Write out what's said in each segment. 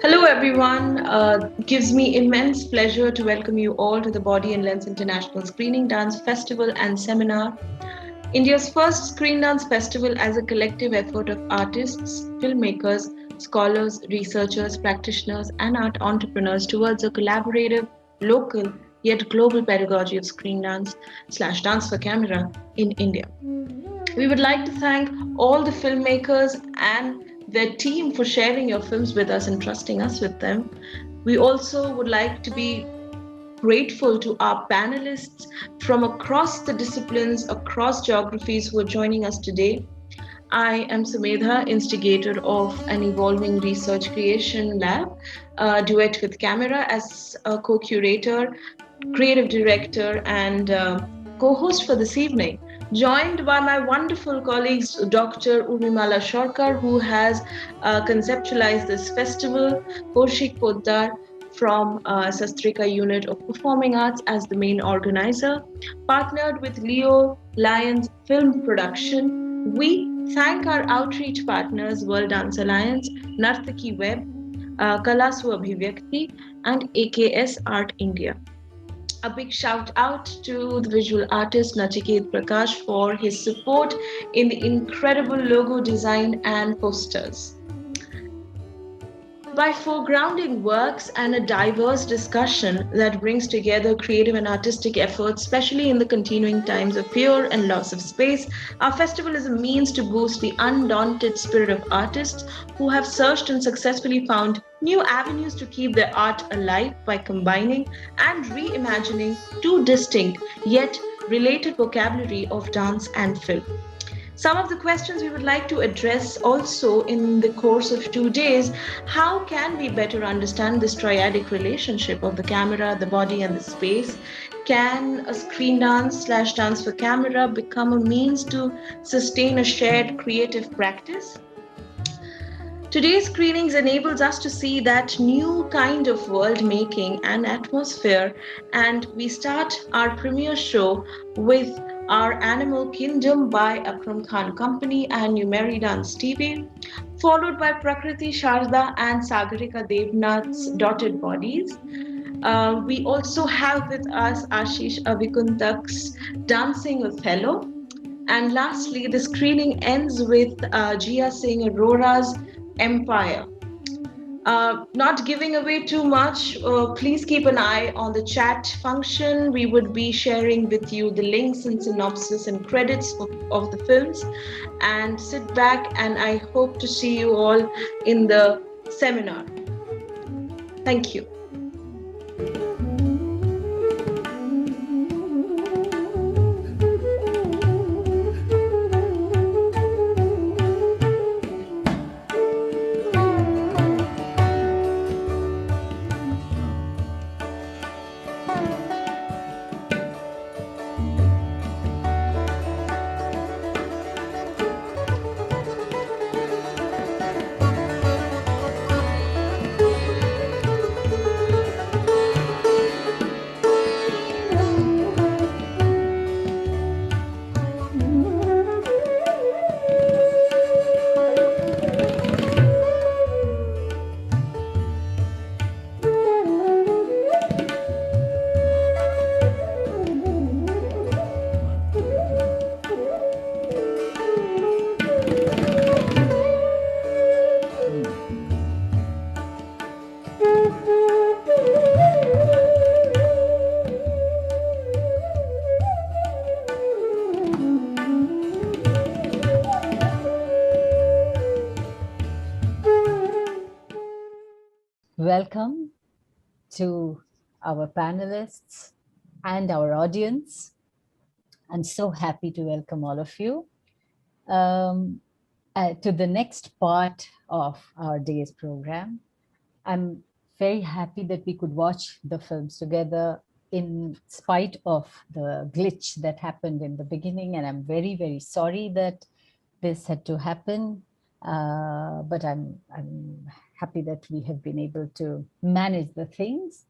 Hello, everyone. Gives me immense pleasure to welcome you all to the Body and Lens International Screening Dance Festival and Seminar, India's first screen dance festival as a collective effort of artists, filmmakers, scholars, researchers, practitioners, and art entrepreneurs towards a collaborative, local, yet global pedagogy of screen dance slash dance for camera in India. We would like to thank all the filmmakers and their team for sharing your films with us and trusting us with them. We also would like to be grateful to our panelists from across the disciplines, across geographies who are joining us today. I am Sumedha, instigator of an evolving research creation lab, Duet with Camera, as a co curator, creative director, and co host for this evening. Joined by my wonderful colleagues, Dr. Urmimala Shorkar, who has conceptualized this festival, Kaushik Poddar from Sastrika Unit of Performing Arts as the main organizer, partnered with Leo Lions Film Production. We thank our outreach partners, World Dance Alliance, Nartaki Web, Kala Swabhivyakti, and AKS Art India. A big shout out to the visual artist Nachiket Prakash for his support in the incredible logo design and posters. By foregrounding works and a diverse discussion that brings together creative and artistic efforts, especially in the continuing times of fear and loss of space, our festival is a means to boost the undaunted spirit of artists who have searched and successfully found new avenues to keep their art alive by combining and reimagining two distinct yet related vocabulary of dance and film. Some of the questions we would like to address also in the course of 2 days: how can we better understand this triadic relationship of the camera, the body, and the space? Can a screen dance slash dance for camera become a means to sustain a shared creative practice? Today's screenings enables us to see that new kind of world making and atmosphere, and we start our premiere show with our Animal Kingdom by Akram Khan Company and Numeri Dance TV, followed by Prakriti Sharda and Sagarika Devnath's Dotted Bodies. We also have with us Ashish Avikuntak's Dancing Othello. And lastly, the screening ends with Jia Singh Arora's Empire. Not giving away too much, please keep an eye on the chat function. We would be sharing with you the links and synopsis and credits of the films. And sit back, and I hope to see you all in the seminar. Thank you. Welcome to our panelists and our audience. I'm so happy to welcome all of you to the next part of our day's program. I'm very happy that we could watch the films together in spite of the glitch that happened in the beginning, and I'm very, very sorry that this had to happen. But I'm happy that we have been able to manage the things.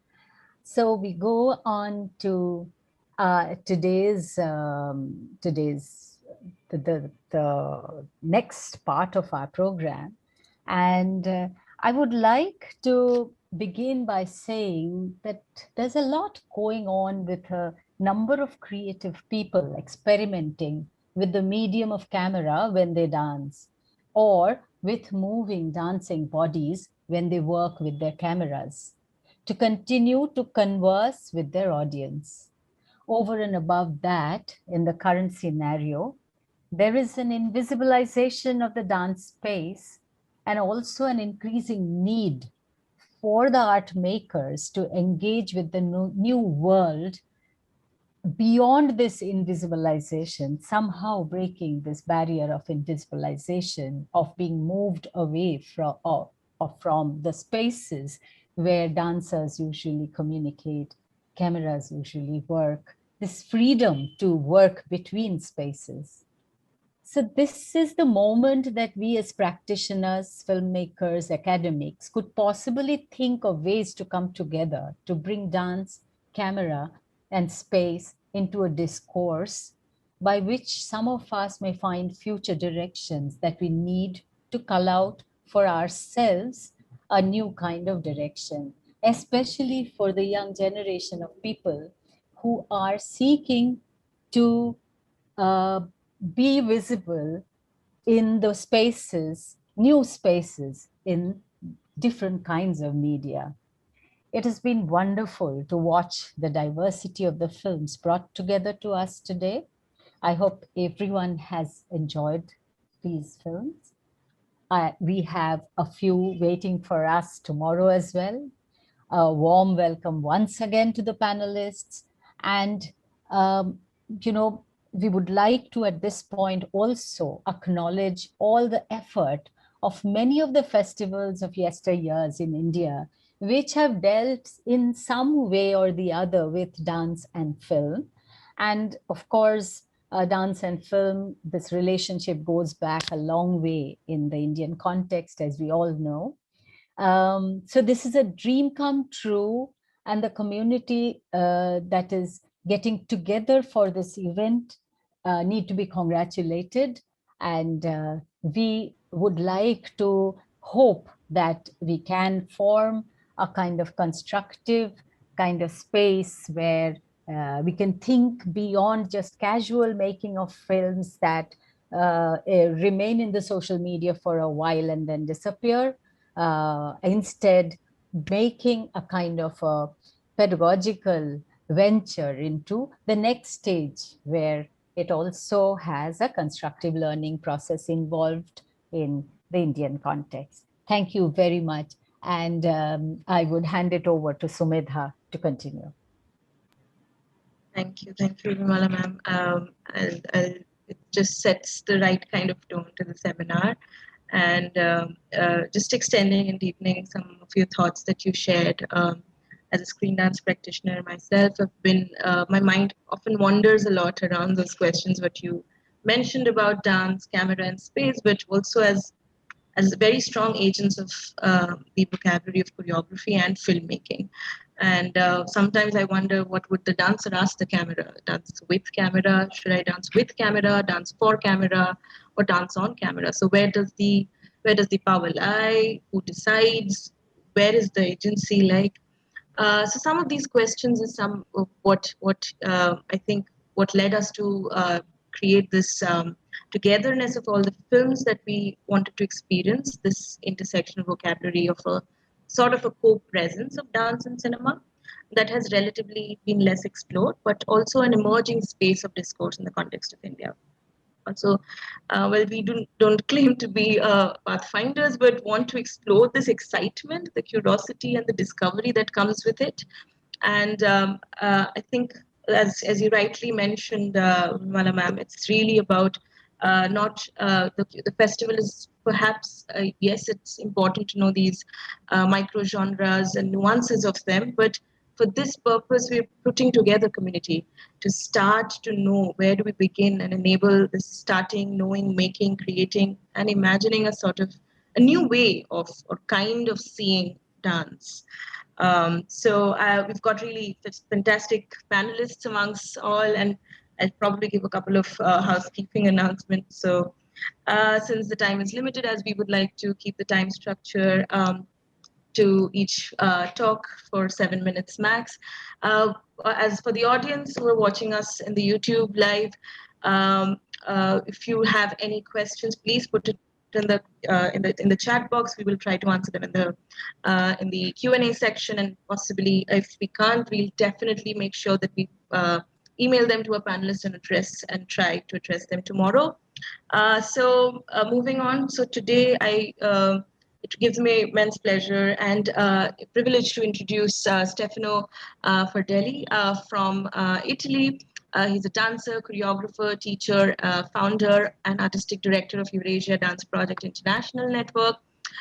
So we go on to today's the next part of our program, and I would like to begin by saying that there's a lot going on with a number of creative people experimenting with the medium of camera when they dance, or with moving dancing bodies when they work with their cameras, to continue to converse with their audience. Over and above that, in the current scenario, there is an invisibilization of the dance space and also an increasing need for the art makers to engage with the new world beyond this invisibilization, somehow breaking this barrier of invisibilization, of being moved away from the spaces where dancers usually communicate, cameras usually work, this freedom to work between spaces. So this is the moment that we as practitioners, filmmakers, academics could possibly think of ways to come together to bring dance, camera, and space into a discourse by which some of us may find future directions that we need to cull out for ourselves a new kind of direction, especially for the young generation of people who are seeking to uh, be visible in the spaces, new spaces in different kinds of media. It has been wonderful to watch the diversity of the films brought together to us today. I hope everyone has enjoyed these films. We have a few waiting for us tomorrow as well. A warm welcome once again to the panelists. And, um, you know, we would like to at this point also acknowledge all the effort of many of the festivals of yesteryears in India, which have dealt in some way or the other with dance and film. And of course, dance and film, this relationship goes back a long way in the Indian context, as we all know. So this is a dream come true, and the community that is getting together for this event need to be congratulated. And we would like to hope that we can form a kind of constructive kind of space where we can think beyond just casual making of films that remain in the social media for a while and then disappear. Instead, making a kind of a pedagogical venture into the next stage where it also has a constructive learning process involved in the Indian context. Thank you very much. And I would hand it over to Sumedha to continue. Thank you, Vimala ma'am. It just sets the right kind of tone to the seminar. And just extending and deepening some of your thoughts that you shared. As a screen dance practitioner myself, my mind often wanders a lot around those questions, what you mentioned about dance, camera, and space, but also as very strong agents of the vocabulary of choreography and filmmaking. And sometimes I wonder, what would the dancer ask the camera? Dance with camera? Should I dance with camera? Dance for camera? Or dance on camera? So where does the power lie? Who decides? Where is the agency like? So some of these questions is some of what I think what led us to create this togetherness of all the films that we wanted to experience, this intersectional vocabulary of a sort of a co-presence of dance and cinema that has relatively been less explored, but also an emerging space of discourse in the context of India. So, well, we don't claim to be pathfinders, but want to explore this excitement, the curiosity, and the discovery that comes with it. And I think, as you rightly mentioned, Mala ma'am, it's really about not the festival is perhaps yes, it's important to know these micro genres and nuances of them, but for this purpose, we're putting together community to start to know where do we begin and enable this starting, knowing, making, creating, and imagining a sort of a new way of or kind of seeing dance. So we've got really fantastic panelists amongst all, and I'll probably give a couple of housekeeping announcements. So Since the time is limited, as we would like to keep the time structure to each talk for 7 minutes max. As for the audience who are watching us in the YouTube live, if you have any questions, please put it in the chat box. We will try to answer them in the Q&A section, and possibly if we can't, we'll definitely make sure that we email them to a panelist and try to address them tomorrow. Moving on. So today it gives me immense pleasure and privilege to introduce Stefano Fardelli from Italy. He's a dancer, choreographer, teacher, founder, and artistic director of Eurasia Dance Project International Network.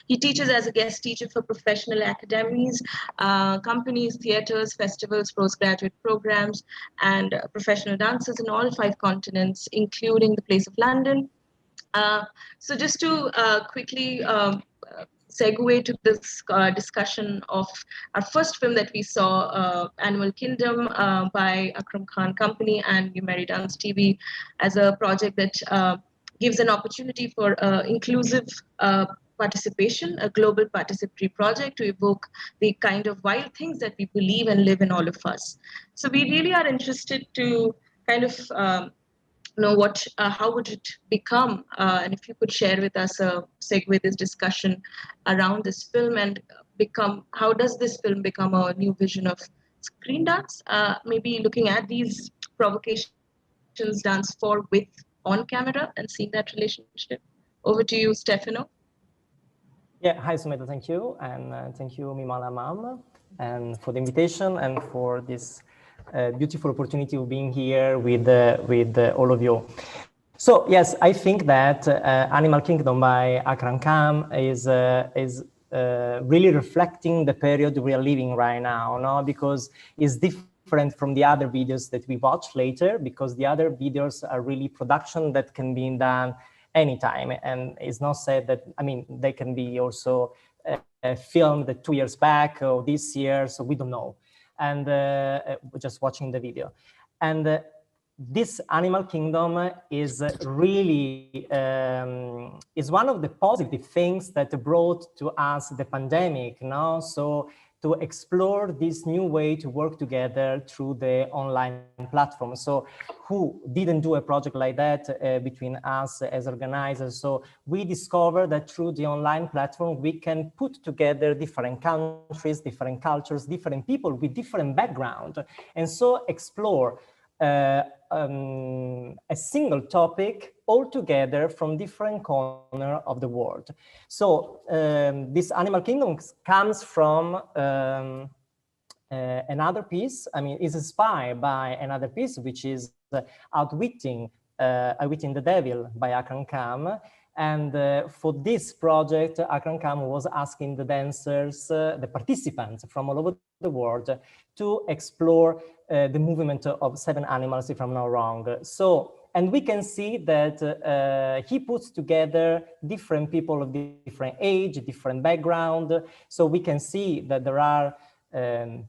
He teaches as a guest teacher for professional academies, companies, theaters, festivals, postgraduate programs, and professional dancers in all 5 continents, including the place of London. So just to quickly segue to this discussion of our first film that we saw, Animal Kingdom by Akram Khan Company and You Marry Dance TV, as a project that gives an opportunity for inclusive participation, a global participatory project to evoke the kind of wild things that we believe and live in all of us. So we really are interested to kind of know how would it become, and if you could share with us segue this discussion around this film and how does this film become a new vision of screen dance, maybe looking at these provocations dance for with on camera and seeing that relationship. Over to you, Stefano. Yeah, hi Sumeta, thank you, and thank you Mimala Mam, and for the invitation and for this beautiful opportunity of being here with all of you. So yes, I think that Animal Kingdom by Akram Khan is really reflecting the period we are living right now, no? Because it's different from the other videos that we watch later, because the other videos are really production that can be done anytime, and it's not said that, I mean, they can be also filmed 2 years back or this year, so we don't know. And just watching the video. And this Animal Kingdom is really, is one of the positive things that brought to us the pandemic, no? So to explore this new way to work together through the online platform. So who didn't do a project like that between us as organizers? So we discovered that through the online platform, we can put together different countries, different cultures, different people with different background, and so explore a single topic all together from different corners of the world. So this Animal Kingdom comes from another piece. I mean, is inspired by another piece, which is Outwitting the Devil by Akram Khan. And for this project, Akram Khan was asking the dancers, the participants from all over the world, to explore the movement of 7 animals, if I'm not wrong. So, and we can see that he puts together different people of different age, different background. So we can see that there are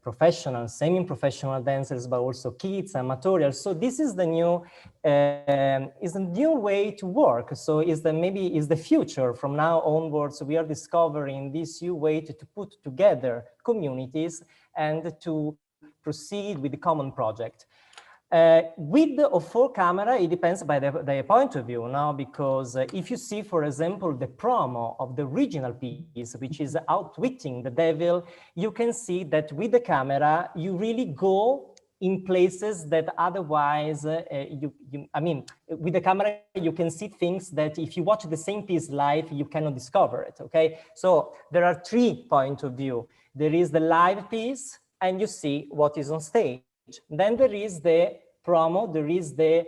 professional, semi-professional dancers, but also kids, amateur. So this is the new, is a new way to work. So maybe is the future from now onwards. We are discovering this new way to put together communities and to proceed with the common project. With or for camera, it depends by the point of view now, because if you see, for example, the promo of the original piece, which is Outwitting the Devil, you can see that with the camera, you really go in places that otherwise, I mean, with the camera, you can see things that if you watch the same piece live, you cannot discover it, okay? So there are 3 points of view. There is the live piece, and you see what is on stage. Then there is the promo, there is the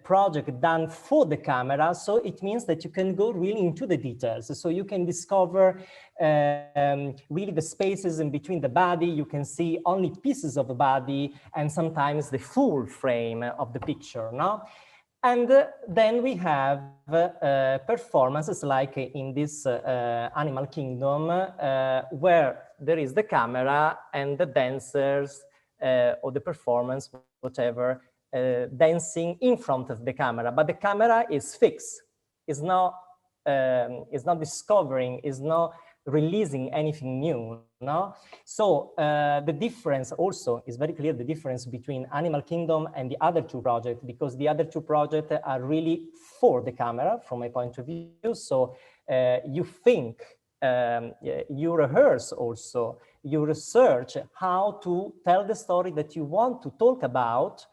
project done for the camera. So it means that you can go really into the details. So you can discover really the spaces in between the body. You can see only pieces of the body and sometimes the full frame of the picture, no? And then we have performances like in this Animal Kingdom, where there is the camera and the dancers or the performance, whatever, dancing in front of the camera, but the camera is fixed. is not discovering, is not releasing anything new, no? So the difference also is very clear, the difference between Animal Kingdom and the other two projects, because the other two projects are really for the camera, from my point of view. So you think, you rehearse also, you research how to tell the story that you want to talk about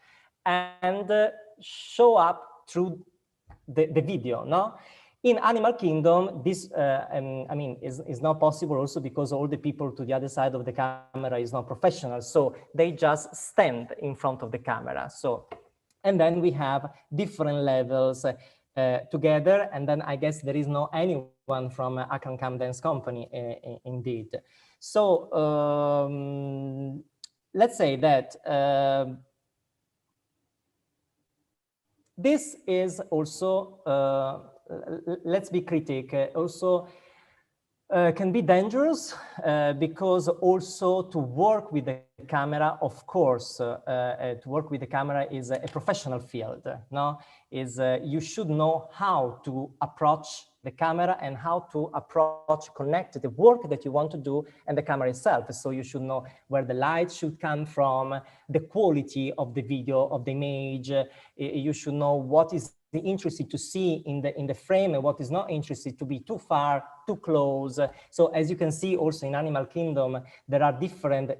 and show up through the video, no? In Animal Kingdom, this, I mean, is not possible also because all the people to the other side of the camera is not professional. So they just stand in front of the camera. So, and then we have different levels together. And then I guess there is no anyone from Akron Dance Company, indeed. So let's say that this is also, let's be critical, also can be dangerous because also to work with the camera, of course, to work with the camera is a professional field, no? You should know how to approach the camera and how to connect the work that you want to do and the camera itself. So you should know where the light should come from, the quality of the video, of the image. You should know what is interested to see in the frame and what is not interested to be too far, too close. So as you can see also in Animal Kingdom, there are different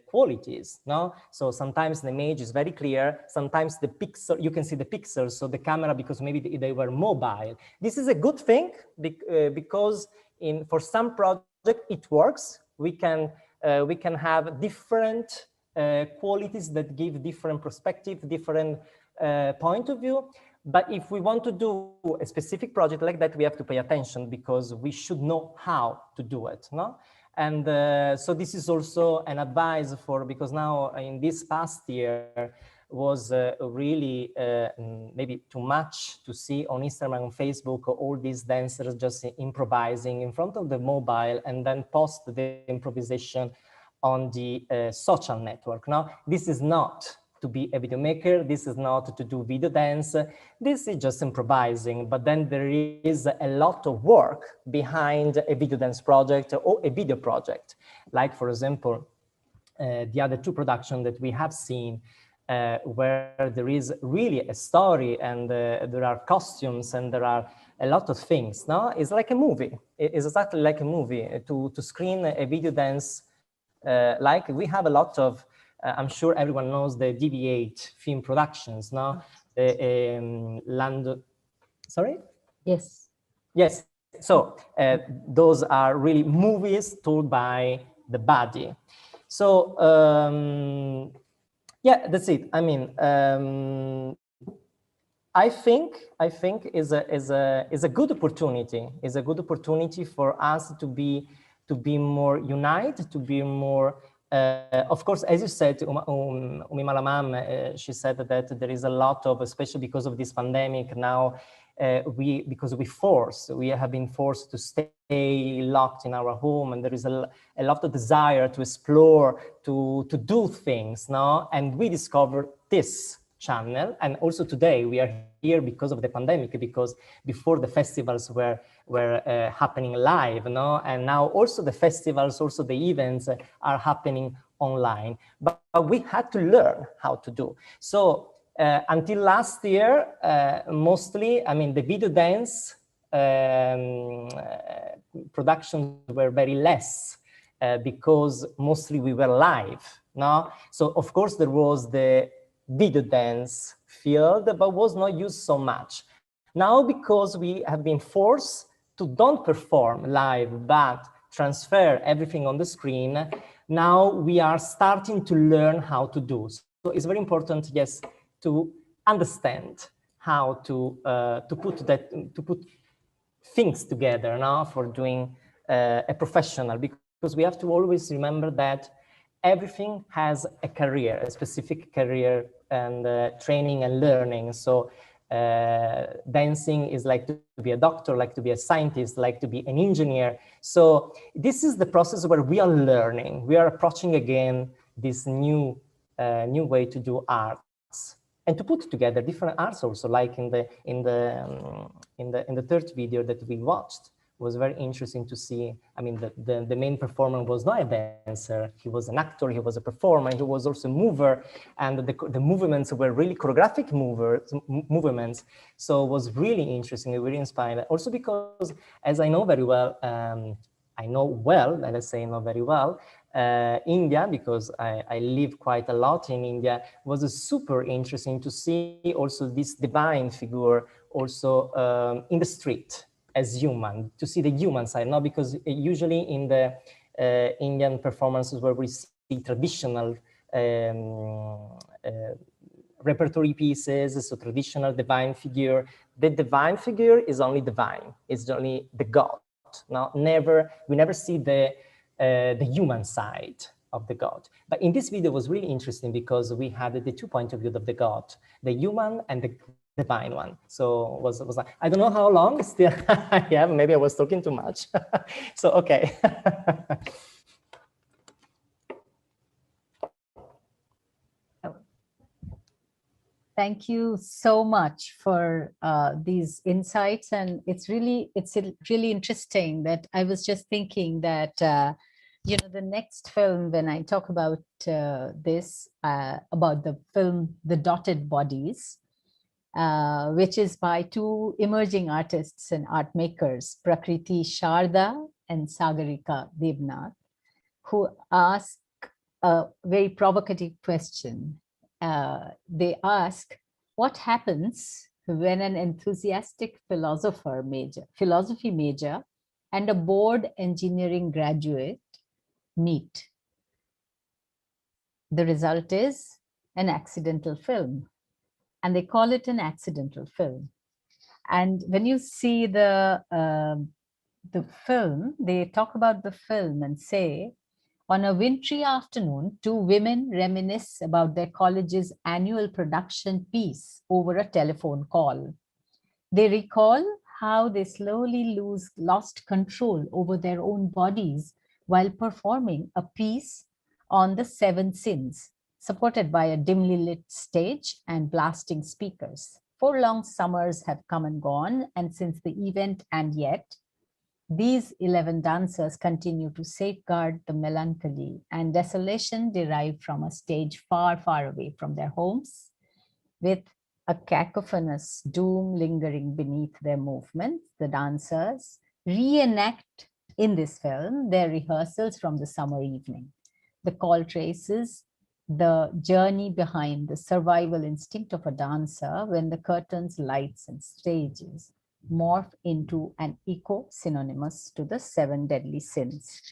qualities, no? So sometimes the image is very clear, sometimes the pixel, you can see the pixels, so the camera, because maybe they were mobile. This is a good thing because for some project it works. We can have different qualities that give different perspective, different point of view. But if we want to do a specific project like that, we have to pay attention because we should know how to do it, no? And so this is also an advice because now in this past year was really maybe too much to see on Instagram and Facebook all these dancers just improvising in front of the mobile and then post the improvisation on the social network. Now, this is not to be a video maker, this is not to do video dance, this is just improvising, but then there is a lot of work behind a video dance project or a video project. Like, for example, the other two productions that we have seen where there is really a story and there are costumes and there are a lot of things, no? It's like a movie. It's exactly like a movie. To screen a video dance, like we have a lot of, I'm sure everyone knows the DV8 film productions, no? Sorry? Yes. Yes, so those are really movies told by the body. So, yeah, that's it. I mean, I think is a good opportunity. Is a good opportunity for us to be more united, to be more. Of course, as you said, Umi Malamam, she said that there is a lot of, especially because of this pandemic now, because we have been forced to stay locked in our home, and there is a lot of desire to explore, to do things, no? And we discovered this channel, and also today we are here because of the pandemic, because before the festivals were happening live, no? And now also the festivals, also the events are happening online, but we had to learn how to do. So until last year, mostly, I mean, the video dance productions were very less because mostly we were live, no? So of course there was the video dance field, but was not used so much. Now, because we have been forced to don't perform live, but transfer everything on the screen, now we are starting to learn how to do. So it's very important, yes, to understand how to put things together now for doing a professional, because we have to always remember that everything has a career, a specific career, and training and learning. So dancing is like to be a doctor, like to be a scientist, like to be an engineer. So this is the process where we are learning. We are approaching again this new way to do arts. and to put together different arts also, like in the third video that we watched. Was very interesting to see. I mean, the main performer was not a dancer. He was an actor, he was a performer, he was also a mover, and the movements were really choreographic movements. So it was really interesting, really inspiring. Also because, as I know very well, let's say not very well, India, because I live quite a lot in India, was super interesting to see also this divine figure also in the street, as human, to see the human side, not because usually in the Indian performances where we see traditional repertory pieces, so traditional divine figure, the divine figure is only divine, it's only the God. Now, we never see the human side of the God. But in this video was really interesting because we had the 2 points of view of the God, the human and the divine one. So was like, I don't know how long still I have, maybe I was talking too much. So, okay. Thank you so much for these insights. And it's really interesting that I was just thinking that, you know, the next film, when I talk about this, about the film, The Dotted Bodies, which is by two emerging artists and art makers, Prakriti Sharda and Sagarika Devnath, who ask a very provocative question. They ask, what happens when an enthusiastic philosophy major and a bored engineering graduate meet? The result is an accidental film, and they call it an accidental film. And when you see the film, they talk about the film and say, on a wintry afternoon, two women reminisce about their college's annual production piece over a telephone call. They recall how they slowly lost control over their own bodies while performing a piece on the 7 sins, supported by a dimly lit stage and blasting speakers. 4 long summers have come and gone, and since the event, and yet, these 11 dancers continue to safeguard the melancholy and desolation derived from a stage far, far away from their homes, with a cacophonous doom lingering beneath their movements. The dancers reenact in this film their rehearsals from the summer evening. The call traces the journey behind the survival instinct of a dancer when the curtains, lights, and stages morph into an echo synonymous to the 7 deadly sins.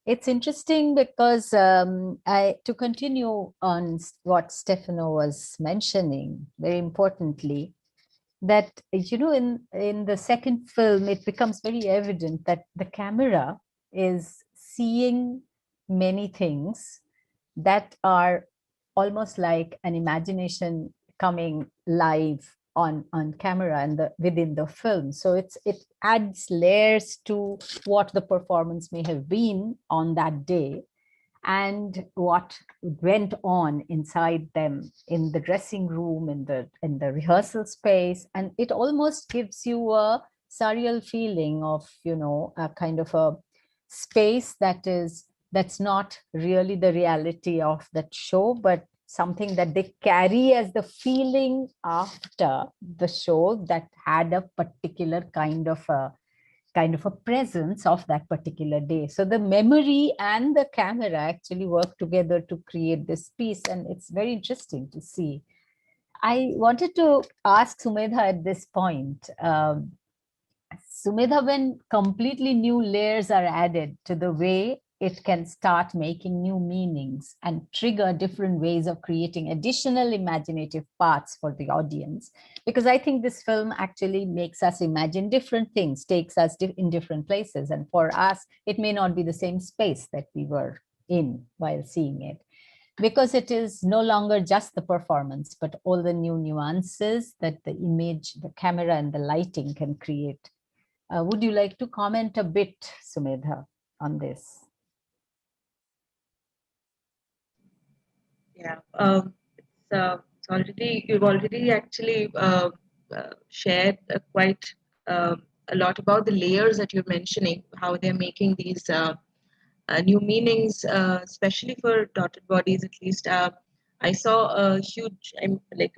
It's interesting because to continue on what Stefano was mentioning, very importantly, that, you know, in the second film, it becomes very evident that the camera is seeing many things that are almost like an imagination coming live on camera and within the film. So it adds layers to what the performance may have been on that day and what went on inside them in the dressing room, in the rehearsal space. And it almost gives you a surreal feeling of, you know, a kind of a space that's not really the reality of that show, but something that they carry as the feeling after the show that had a particular kind of a presence of that particular day. So the memory and the camera actually work together to create this piece, and it's very interesting to see. I wanted to ask Sumedha at this point, Sumedha, when completely new layers are added to the way it can start making new meanings and trigger different ways of creating additional imaginative paths for the audience. Because I think this film actually makes us imagine different things, takes us in different places. And for us, it may not be the same space that we were in while seeing it. Because it is no longer just the performance, but all the new nuances that the image, the camera, and the lighting can create. Would you like to comment a bit, Sumedha, on this? Yeah, it's You've already actually shared quite a lot about the layers that you're mentioning, how they're making these new meanings, especially for dotted bodies. At least I saw a huge,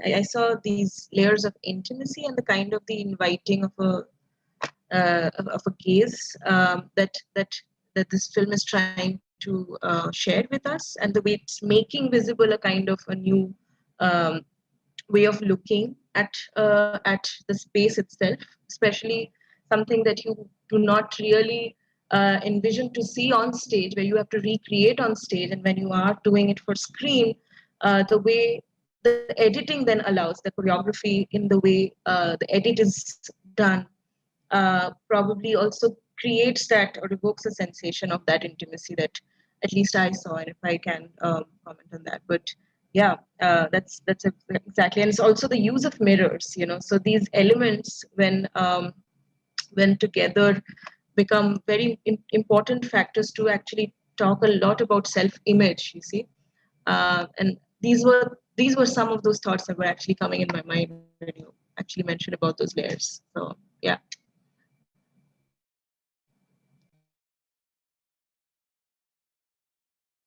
I saw these layers of intimacy and the kind of the inviting of a gaze that this film is trying to share with us, and the way it's making visible a kind of a new um, way of looking at the space itself, especially something that you do not really envision to see on stage, where you have to recreate on stage, and when you are doing it for screen, the way the editing then allows the choreography in the way the edit is done probably also creates that or evokes a sensation of that intimacy that at least I saw, and if I can comment on that. But yeah, that's exactly, and it's also the use of mirrors. So these elements, when together, become very important factors to actually talk a lot about self-image. You see, and these were some of those thoughts that were actually coming in my mind when you actually mentioned about those layers. So yeah.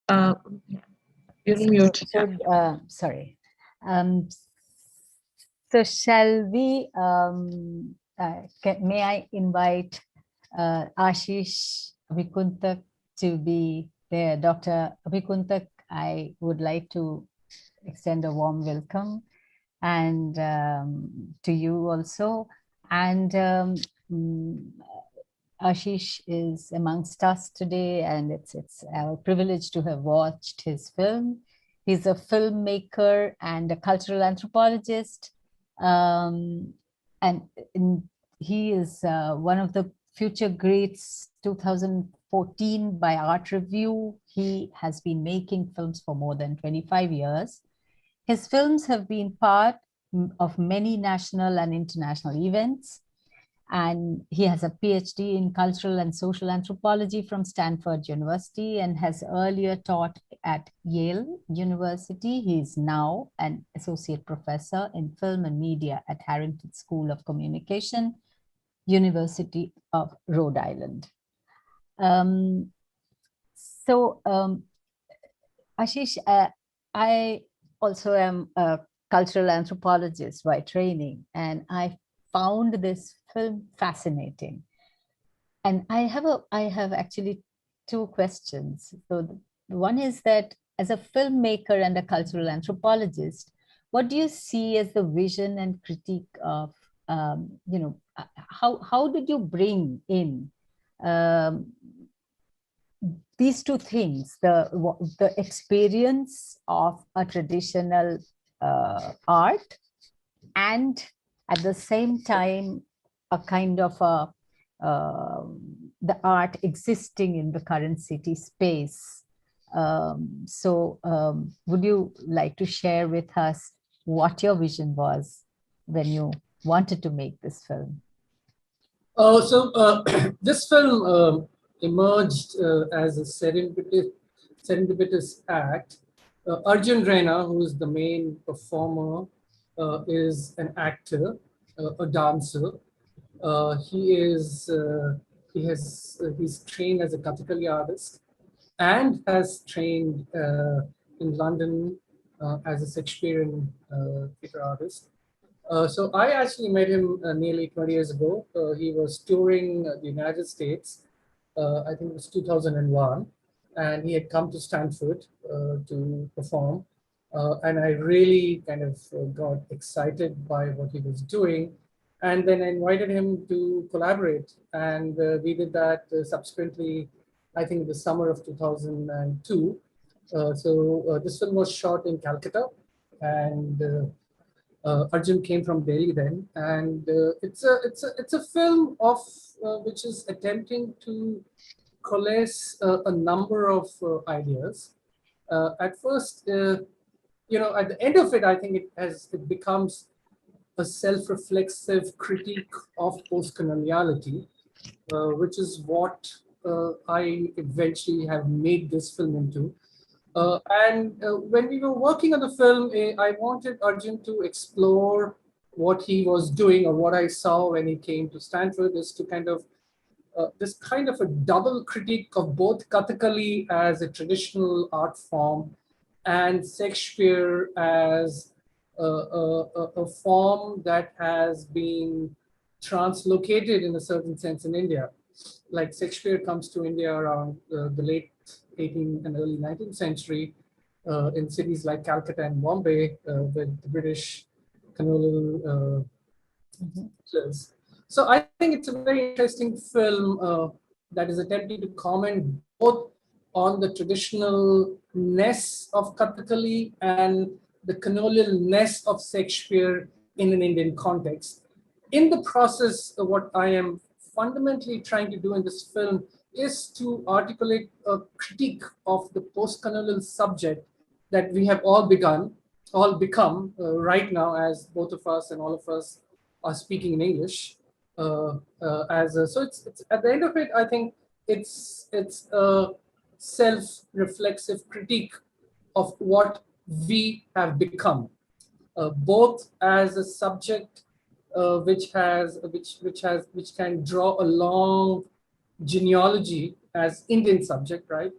Uh, you're on mute. Sorry. Um, so shall we, may I invite Ashish Vikuntak to be there? Dr. Vikuntak, I would like to extend a warm welcome, and to you also. And Ashish is amongst us today, and it's our privilege to have watched his film. He's a filmmaker and a cultural anthropologist, and he is one of the Future Greats 2014 by Art Review. He has been making films for more than 25 years. His films have been part of many national and international events, and he has a PhD in cultural and social anthropology from Stanford University and has earlier taught at Yale University. He is now an associate professor in film and media at Harrington School of Communication, University of Rhode Island. Ashish, I also am a cultural anthropologist by training, and I found this film fascinating. And I have actually two questions. So one is that as a filmmaker and a cultural anthropologist, what do you see as the vision and critique of, how did you bring in these two things, the experience of a traditional art, and at the same time a kind of the art existing in the current city space? Would you like to share with us what your vision was when you wanted to make this film? This film emerged as a serendipitous act. Arjun Raina, who is the main performer, is an actor, a dancer. He's trained as a Kathakali artist and has trained in London as a Shakespearean theatre artist. So I actually met him nearly 20 years ago. He was touring the United States. I think it was 2001, and he had come to Stanford to perform. And I really kind of got excited by what he was doing, and then I invited him to collaborate. And we did that subsequently, I think the summer of 2002. This film was shot in Calcutta, and Arjun came from Delhi then, and it's a film of which is attempting to coalesce a number of ideas. At first, at the end of it, I think it becomes a self-reflexive critique of post-coloniality, which is what I eventually have made this film into. When we were working on the film, I wanted Arjun to explore what he was doing, or what I saw when he came to Stanford, is to kind of this kind of a double critique of both Kathakali as a traditional art form and Shakespeare as a form that has been translocated in a certain sense in India. Like Shakespeare comes to India around the late 18th and early 19th century in cities like Calcutta and Bombay with the British colonial settlers. So I think it's a very interesting film that is attempting to comment both on the traditionalness of Kathakali and the colonialness of Shakespeare in an Indian context. In the process, what I am fundamentally trying to do in this film is to articulate a critique of the post-colonial subject that we have all become right now, as both of us and all of us are speaking in English. So it's at the end of it, I think it's a self-reflexive critique of what we have become, both as a subject which can draw a long genealogy as Indian subject, right?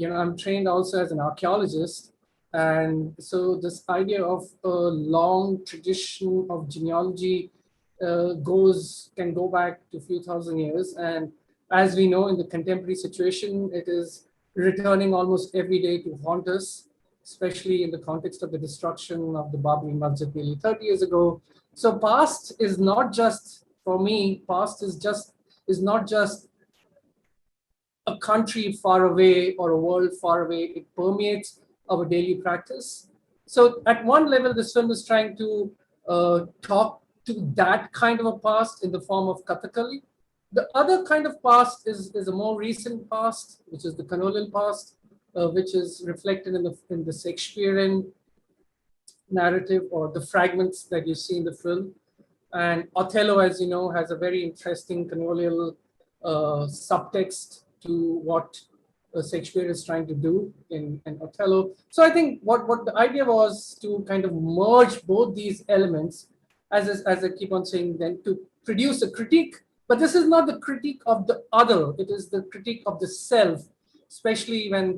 I'm trained also as an archaeologist, and so this idea of a long tradition of genealogy can go back to a few thousand years. And as we know, in the contemporary situation, it is returning almost every day to haunt us, especially in the context of the destruction of the Babri Masjid nearly 30 years ago. So past is not just, for me, past is not just a country far away or a world far away. It permeates our daily practice. So at one level, this film is trying to talk to that kind of a past in the form of Kathakali. The other kind of past is a more recent past, which is the colonial past, which is reflected in the Shakespearean narrative or the fragments that you see in the film. And Othello, as you know, has a very interesting colonial subtext to what Shakespeare is trying to do in Othello. So I think what the idea was to kind of merge both these elements, as I keep on saying, then to produce a critique. But this is not the critique of the other; it is the critique of the self, especially when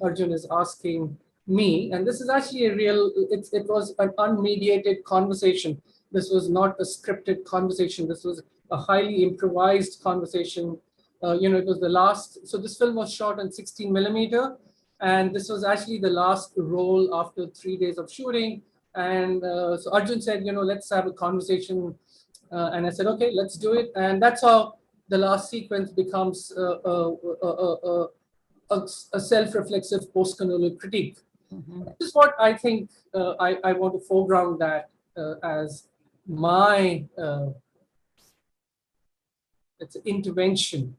Arjun is asking me. And this is actually a real. It was an unmediated conversation. This was not a scripted conversation. This was a highly improvised conversation. It was the last. So this film was shot on 16 millimeter, and this was actually the last roll after 3 days of shooting. And so Arjun said, let's have a conversation. And I said, okay, let's do it. And that's how the last sequence becomes a self-reflexive post-colonial critique. This is what I think I want to foreground that as my it's an intervention.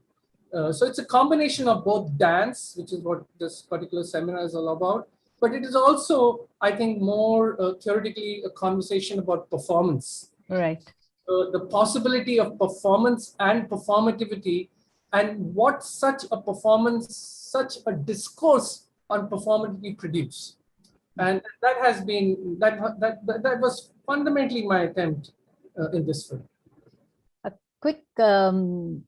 So it's a combination of both dance, which is what this particular seminar is all about, but it is also, I think, more theoretically a conversation about performance. Right. The possibility of performance and performativity, and what such a performance, such a discourse on performativity produce. And that has been, that was fundamentally my attempt in this film. A quick comment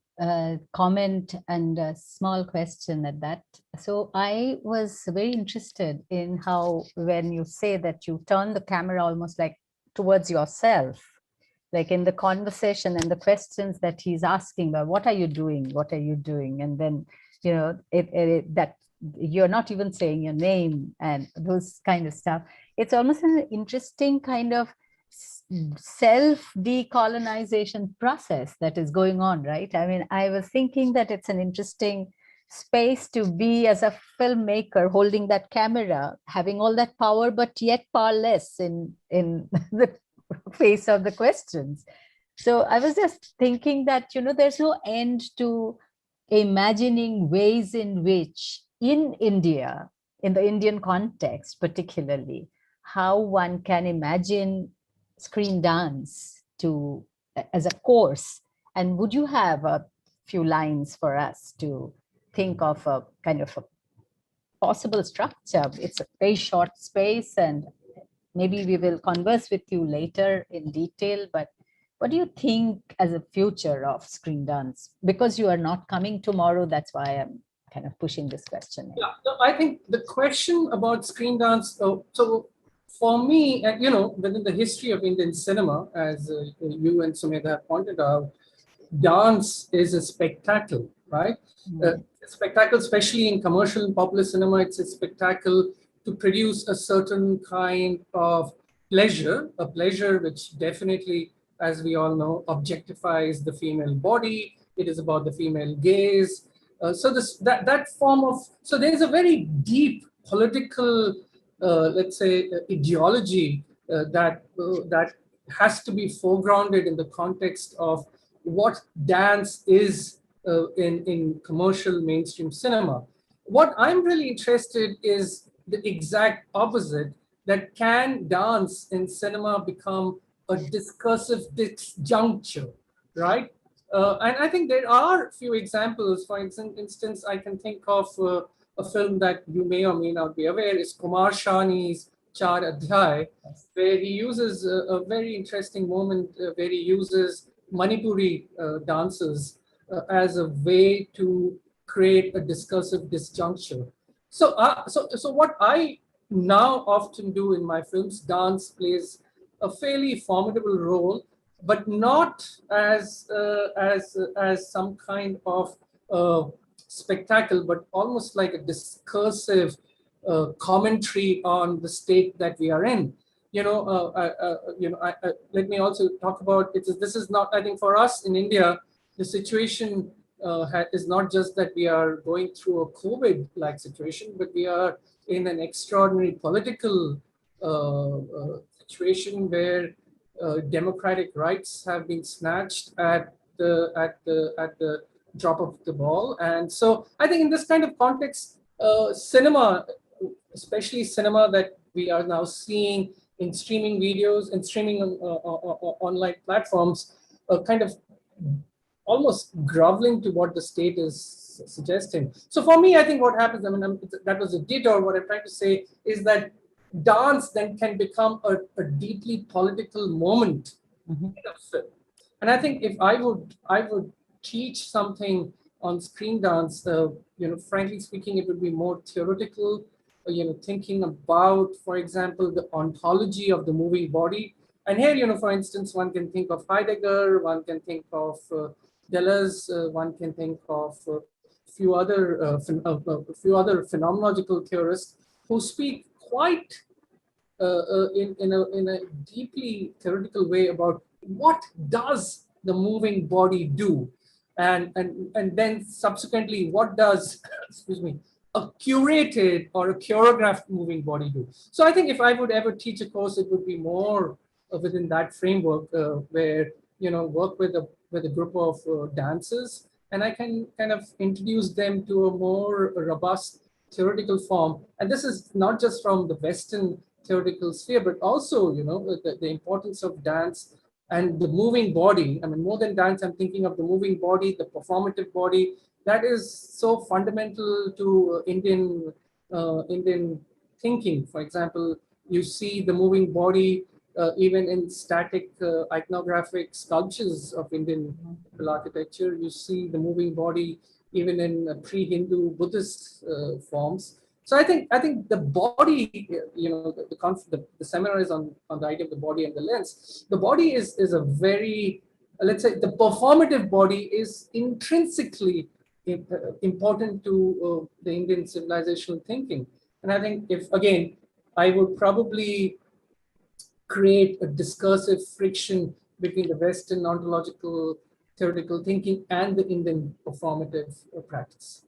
and a small question at that. So I was very interested in how, when you say that you turn the camera almost like towards yourself, like in the conversation and the questions that he's asking about, what are you doing? What are you doing? And then, that you're not even saying your name and those kind of stuff. It's almost an interesting kind of self-decolonization process that is going on, right? I mean, I was thinking that it's an interesting space to be as a filmmaker, holding that camera, having all that power, but yet powerless in the face of the questions. So I was just thinking that, there's no end to imagining ways in which in India, in the Indian context particularly, how one can imagine screen dance as a course. And would you have a few lines for us to think of a kind of possible structure. It's a very short space, and maybe we will converse with you later in detail, but what do you think as a future of screen dance? Because you are not coming tomorrow, that's why I'm kind of pushing this question in. Yeah, so I think the question about screen dance, so for me, within the history of Indian cinema, as you and Sumedha have pointed out, dance is a spectacle, right? A spectacle, especially in commercial and popular cinema, it's a spectacle to produce a certain kind of pleasure, a pleasure which definitely, as we all know, objectifies the female body. It is about the female gaze. So that form of, so there's a very deep political, let's say, ideology that has to be foregrounded in the context of what dance is in commercial mainstream cinema. What I'm really interested is the exact opposite, that can dance in cinema become a discursive disjuncture, right? And I think there are a few examples. For instance, I can think of a film that you may or may not be aware is Kumar Shani's Char Adhyay, where he uses a very interesting moment where he uses Manipuri dances as a way to create a discursive disjuncture. So what I now often do in my films, dance plays a fairly formidable role, but not as some kind of spectacle, but almost like a discursive commentary on the state that we are in. Let me also talk about it. This is not, I think, for us in India, the situation is not just that we are going through a COVID-like situation, but we are in an extraordinary political situation where democratic rights have been snatched at the drop of the ball. And so I think in this kind of context, cinema, especially cinema that we are now seeing in streaming videos and streaming online platforms, kind of almost groveling to what the state is suggesting. So for me, I think what happens, that was a detour. What I'm trying to say is that dance then can become a deeply political moment in a film. And I think if I would teach something on screen dance, frankly speaking, it would be more theoretical, thinking about, for example, the ontology of the moving body. And here, for instance, one can think of Heidegger, one can think of Deleuze, one can think of a few other phenomenological theorists who speak quite in a deeply theoretical way about what does the moving body do, and then subsequently what does excuse me, a curated or a choreographed moving body do. So I think if I would ever teach a course, it would be more within that framework where work with a group of dancers, and I can kind of introduce them to a more robust theoretical form. And this is not just from the Western theoretical sphere, but also the importance of dance and the moving body. I mean, more than dance, I'm thinking of the moving body, the performative body, that is so fundamental to Indian thinking. For example, you see the moving body even in static iconographic sculptures of Indian architecture. You see the moving body even in pre-Hindu Buddhist forms. So I think the body, the seminar is on the idea of the body and the lens. The body is a very, let's say, the performative body is intrinsically important to the Indian civilizational thinking. And I think if, again, I would probably create a discursive friction between the Western ontological theoretical thinking and the Indian performative practice.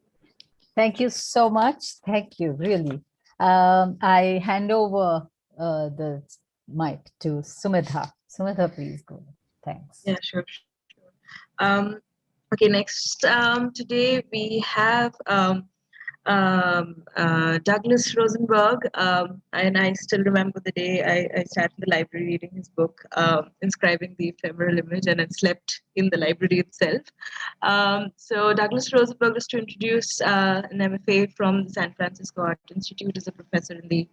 Thank you so much. Thank you, really. I hand over the mic to Sumedha. Sumedha, please go. Thanks. Yeah, sure. Okay, next today we have Douglas Rosenberg, and I still remember the day I sat in the library reading his book, Inscribing the Ephemeral Image, and I slept in the library itself. So Douglas Rosenberg, was to introduce an MFA from the San Francisco Art Institute, as a professor in the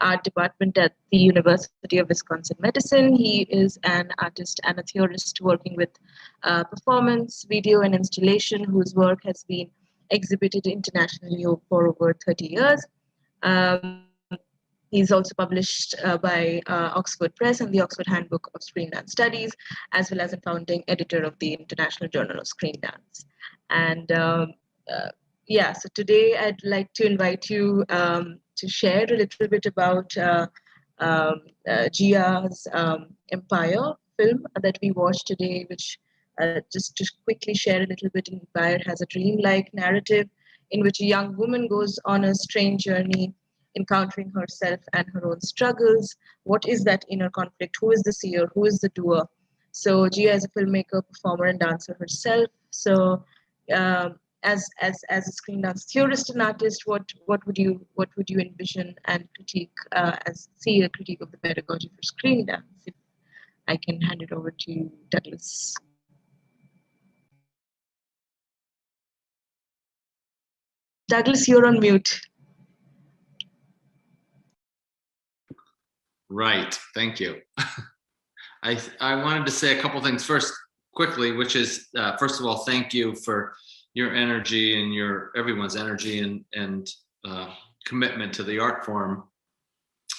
art department at the University of Wisconsin-Madison. He is an artist and a theorist working with performance, video, and installation, whose work has been exhibited internationally for over 30 years. He's also published by Oxford Press and the Oxford Handbook of Screen Dance Studies, as well as a founding editor of the International Journal of Screen Dance. And yeah, so today I'd like to invite you to share a little bit about Gia's Empire film that we watched today, which just to quickly share a little bit, Empire has a dreamlike narrative in which a young woman goes on a strange journey, encountering herself and her own struggles. What is that inner conflict? Who is the seer? Who is the doer? So Gia is a filmmaker, performer, and dancer herself. So as a screen dance theorist and artist, what would you envision and critique see a critique of the pedagogy for screen dance? If I can hand it over to you, Douglas. Douglas, you're on mute. Right, thank you. I wanted to say a couple things first, quickly, which is, first of all, thank you for your energy and everyone's energy and commitment to the art form.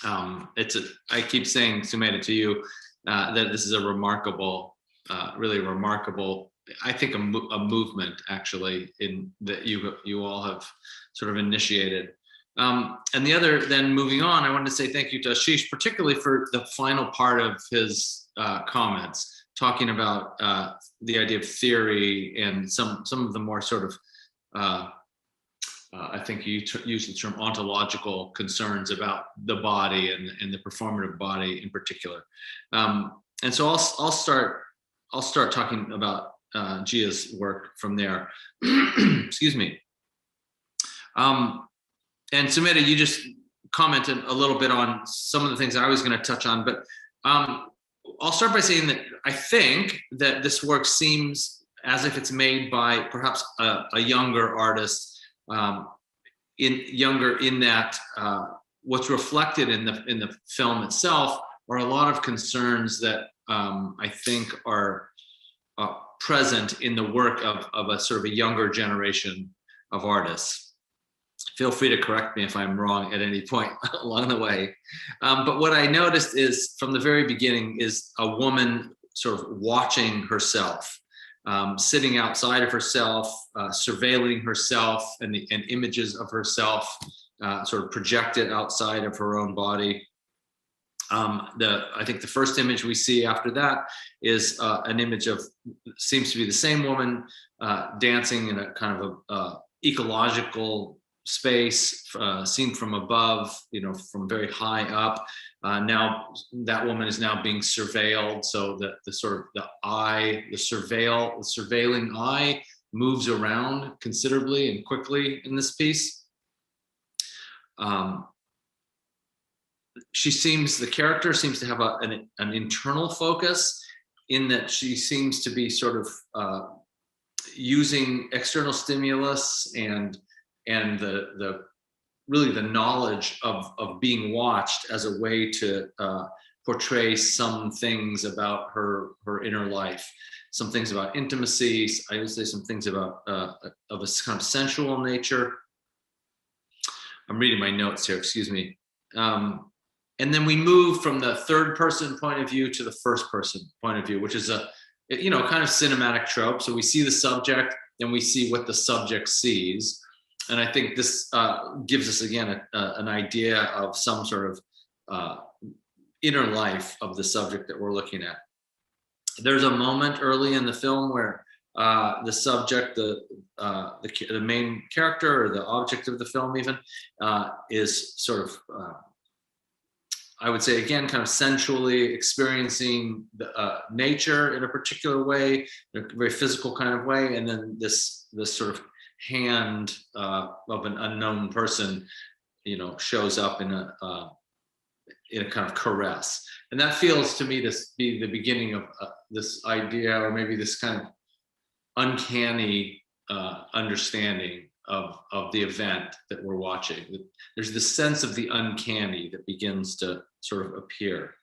I keep saying, Sumedha, to you, that this is a remarkable, really remarkable, I think a movement actually that you all have sort of initiated. And the other, then moving on, I wanted to say thank you to Ashish, particularly for the final part of his comments, talking about the idea of theory and some of the more sort of, I think you use the term ontological concerns about the body and the performative body in particular. And so I'll start talking about Gia's work from there. Excuse me. And Sumedha, you just commented a little bit on some of the things I was going to touch on, but I'll start by saying that I think that this work seems as if it's made by perhaps a younger artist, in that what's reflected in the film itself are a lot of concerns that I think are present in the work of a sort of a younger generation of artists. Feel free to correct me if I'm wrong at any point along the way. But what I noticed is from the very beginning is a woman sort of watching herself, sitting outside of herself, surveilling herself and images of herself sort of projected outside of her own body. I think the first image we see after that is an image of, seems to be the same woman dancing in a kind of a ecological space, seen from above, from very high up. Now that woman is now being surveilled, so that the sort of the surveilling eye moves around considerably and quickly in this piece. The character seems to have an internal focus, in that she seems to be sort of using external stimulus and really the knowledge of being watched as a way to portray some things about her inner life, some things about intimacy. I would say some things about of a kind of sensual nature. I'm reading my notes here, excuse me. And then we move from the third person point of view to the first person point of view, which is a kind of cinematic trope. So we see the subject, then we see what the subject sees. And I think this gives us, again, an idea of some sort of inner life of the subject that we're looking at. There's a moment early in the film where the subject, the main character, or the object of the film even, is sort of, I would say, again, kind of sensually experiencing the, nature in a particular way, in a very physical kind of way. And then this sort of hand of an unknown person, you know, shows up in a kind of caress. And that feels to me to be the beginning of this idea, or maybe this kind of uncanny understanding of the event that we're watching. There's this sense of the uncanny that begins to sort of appear.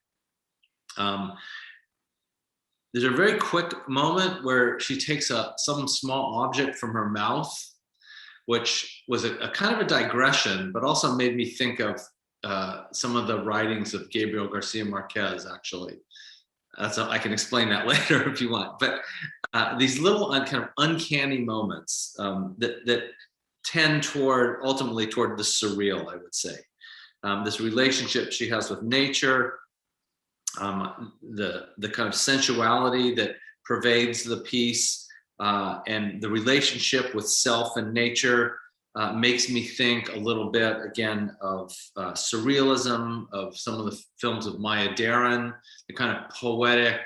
There's a very quick moment where she takes some small object from her mouth, which was a kind of a digression, but also made me think of some of the writings of Gabriel Garcia Marquez, actually. I can explain that later if you want. But these little kind of uncanny moments that tend ultimately toward the surreal, I would say. This relationship she has with nature, the kind of sensuality that pervades the piece, and the relationship with self and nature makes me think a little bit, again, of surrealism, of some of the films of Maya Deren, the kind of poetic,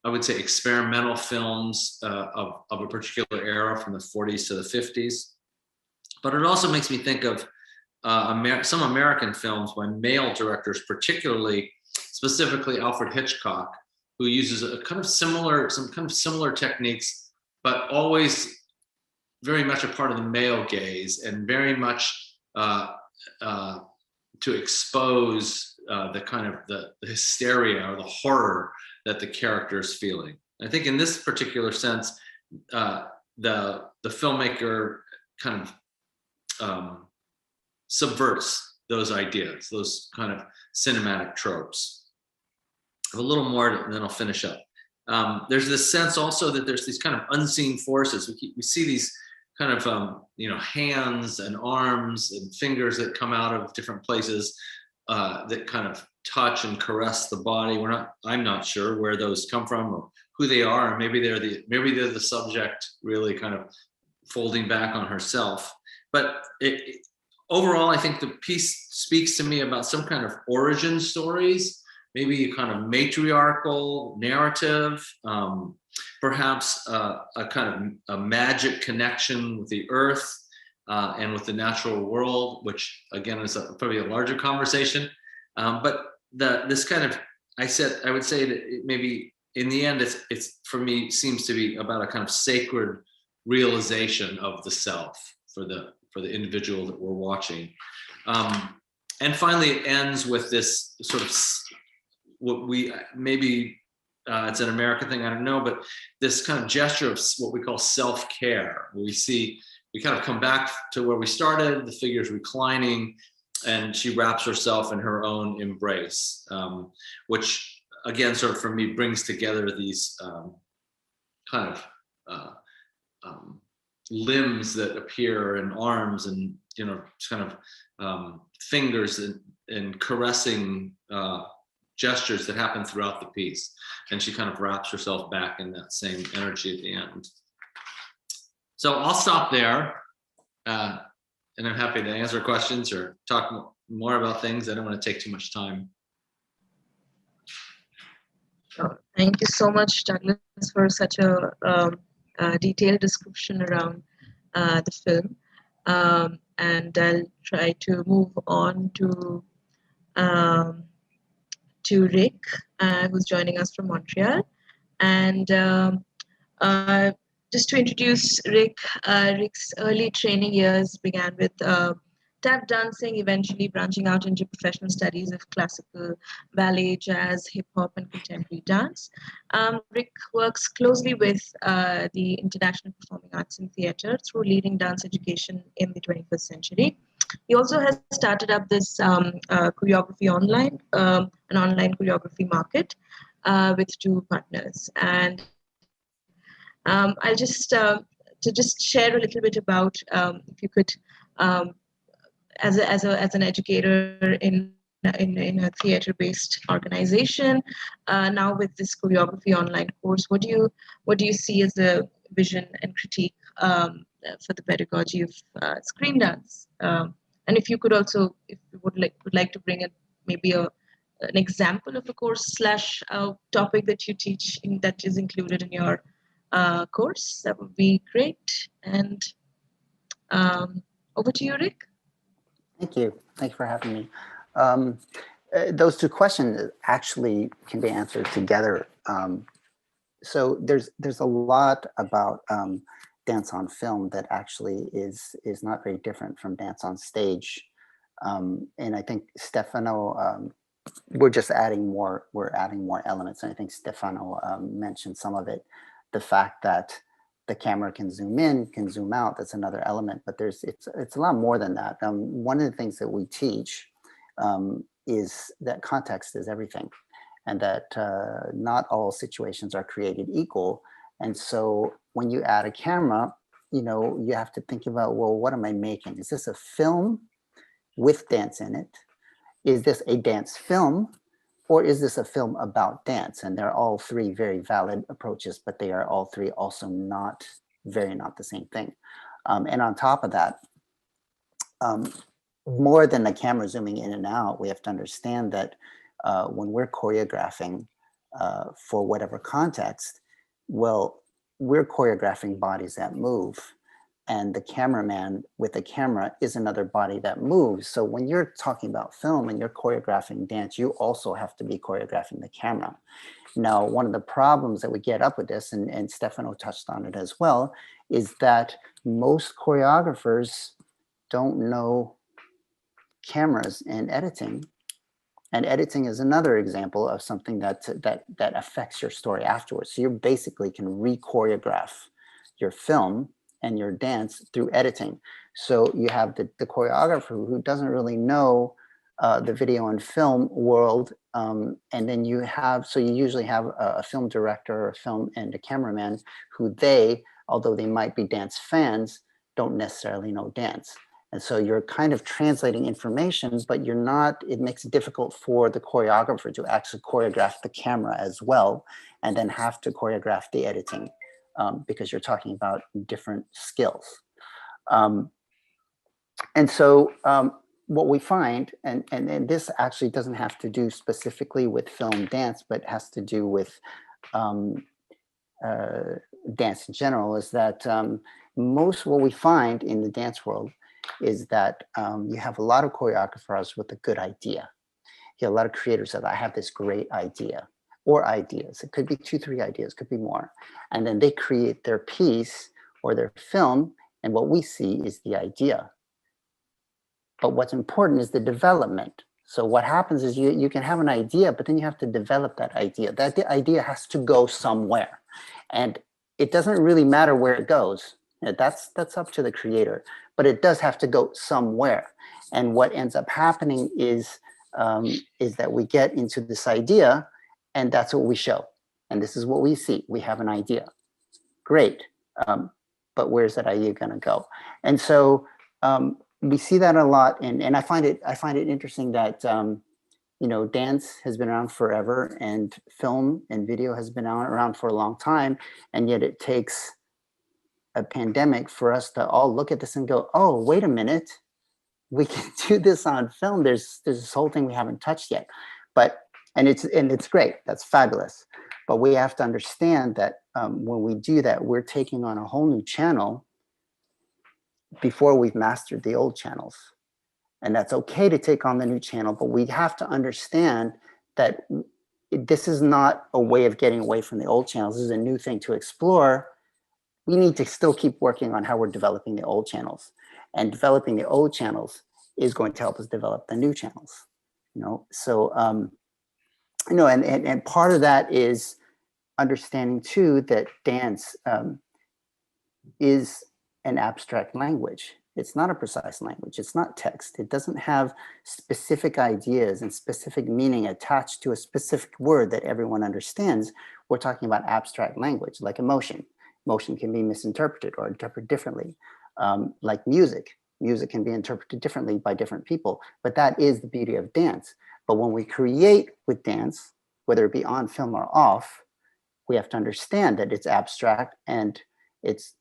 I would say experimental films of a particular era from the 40s to the 50s. But it also makes me think of some American films by male directors, specifically Alfred Hitchcock, who uses some kind of similar techniques, but always very much a part of the male gaze, and very much to expose the kind of the hysteria or the horror that the character is feeling. I think in this particular sense, the filmmaker kind of subverts those ideas, those kind of cinematic tropes. A little more, and then I'll finish up. There's this sense also that there's these kind of unseen forces. We see these kind of hands and arms and fingers that come out of different places that kind of touch and caress the body. I'm not sure where those come from or who they are, and maybe they're the subject really kind of folding back on herself. But overall, I think the piece speaks to me about some kind of origin stories, maybe a kind of matriarchal narrative, perhaps a kind of a magic connection with the earth and with the natural world, which again is probably a larger conversation. But this kind of, I would say that maybe in the end, it's for me seems to be about a kind of sacred realization of the self for the individual that we're watching. And finally, it ends with this sort of it's an American thing, I don't know, but this kind of gesture of what we call self-care. We kind of come back to where we started, the figure's reclining, and she wraps herself in her own embrace, which again, sort of for me, brings together these kind of limbs that appear, and arms, and kind of fingers and caressing gestures that happen throughout the piece. And she kind of wraps herself back in that same energy at the end. So I'll stop there, and I'm happy to answer questions or talk more about things. I don't want to take too much time. Thank you so much, Douglas, for such a detailed description around the film. And I'll try to move on to Rick, who's joining us from Montreal. And just to introduce Rick, Rick's early training years began with tap dancing, eventually branching out into professional studies of classical, ballet, jazz, hip hop, and contemporary dance. Rick works closely with the International Performing Arts and Theatre through leading dance education in the 21st century. He also has started up this choreography online, an online choreography market with two partners. And I'll just share a little bit about, if you could, as an educator in a theater-based organization, now with this choreography online course, what do you see as a vision and critique for the pedagogy of screen dance? And if you could also, if you would like to bring in maybe an example of a course / topic that you teach that is included in your course, that would be great. And over to you, Rick. Thank you. Thank you for having me. Those two questions actually can be answered together. So there's a lot about dance on film that actually is not very different from dance on stage. And I think Stefano, we're just adding more, we're adding more elements. And I think Stefano mentioned some of it. The fact that the camera can zoom in, can zoom out, that's another element, but it's a lot more than that. One of the things that we teach is that context is everything, and that not all situations are created equal. And so when you add a camera, you know, you have to think about, well, what am I making? Is this a film with dance in it? Is this a dance film? Or is this a film about dance? And they're all three very valid approaches, but they are all three also not the same thing. And on top of that, more than the camera zooming in and out, we have to understand that when we're choreographing for whatever context, well, we're choreographing bodies that move. And the cameraman with the camera is another body that moves. So when you're talking about film and you're choreographing dance, you also have to be choreographing the camera. Now, one of the problems that we get up with this, and Stefano touched on it as well, is that most choreographers don't know cameras and editing. And editing is another example of something that affects your story afterwards. So you basically can re-choreograph your film and your dance through editing. So you have the choreographer who doesn't really know the video and film world. And then you have, so you usually have a film director or a film and a cameraman who although they might be dance fans, don't necessarily know dance. And so you're kind of translating information, but you're not, it makes it difficult for the choreographer to actually choreograph the camera as well, and then have to choreograph the editing. Because you're talking about different skills. And so what we find, and this actually doesn't have to do specifically with film dance, but has to do with dance in general, is that what we find in the dance world is that you have a lot of choreographers with a good idea. You have a lot of creators that I have this great idea. Or ideas. It could be 2, 3 ideas, could be more. And then they create their piece or their film, and what we see is the idea. But what's important is the development. So what happens is you can have an idea, but then you have to develop that idea. That idea has to go somewhere. And it doesn't really matter where it goes. That's up to the creator, but it does have to go somewhere. And what ends up happening is that we get into this idea, and that's what we show. And this is what we see. We have an idea. Great. But where's that idea going to go? And so we see that a lot. And I find it interesting that, you know, dance has been around forever, and film and video has been around for a long time. And yet it takes a pandemic for us to all look at this and go, oh, wait a minute. We can do this on film. There's this whole thing we haven't touched yet. And it's great, that's fabulous. But we have to understand that when we do that, we're taking on a whole new channel before we've mastered the old channels. And that's okay to take on the new channel, but we have to understand that this is not a way of getting away from the old channels. This is a new thing to explore. We need to still keep working on how we're developing the old channels. And developing the old channels is going to help us develop the new channels. You know, so you know, and part of that is understanding too that dance is an abstract language. It's not a precise language. It's not text. It doesn't have specific ideas and specific meaning attached to a specific word that everyone understands. We're talking about abstract language, like emotion. Emotion can be misinterpreted or interpreted differently. Like music. Music can be interpreted differently by different people, but that is the beauty of dance. But when we create with dance, whether it be on film or off, we have to understand that it's abstract and it's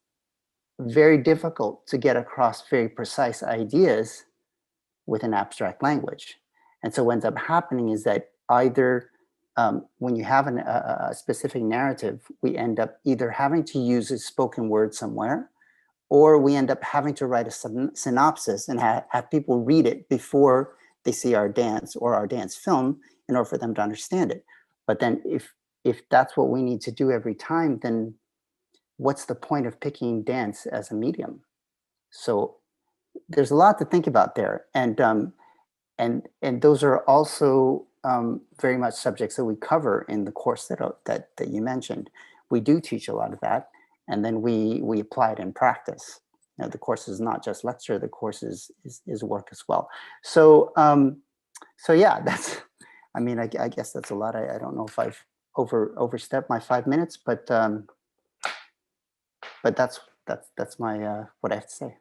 very difficult to get across very precise ideas with an abstract language. And so what ends up happening is that either when you have a specific narrative, we end up either having to use a spoken word somewhere, or we end up having to write a synopsis and have people read it before they see our dance or our dance film in order for them to understand it. But then if that's what we need to do every time, then what's the point of picking dance as a medium? So there's a lot to think about there. And those are also very much subjects that we cover in the course that you mentioned. We do teach a lot of that, and then we apply it in practice. You know, the course is not just lecture, the course is work as well. So so yeah, that's, I mean, I guess that's a lot. I don't know if I've overstepped my 5 minutes, but that's my what I have to say.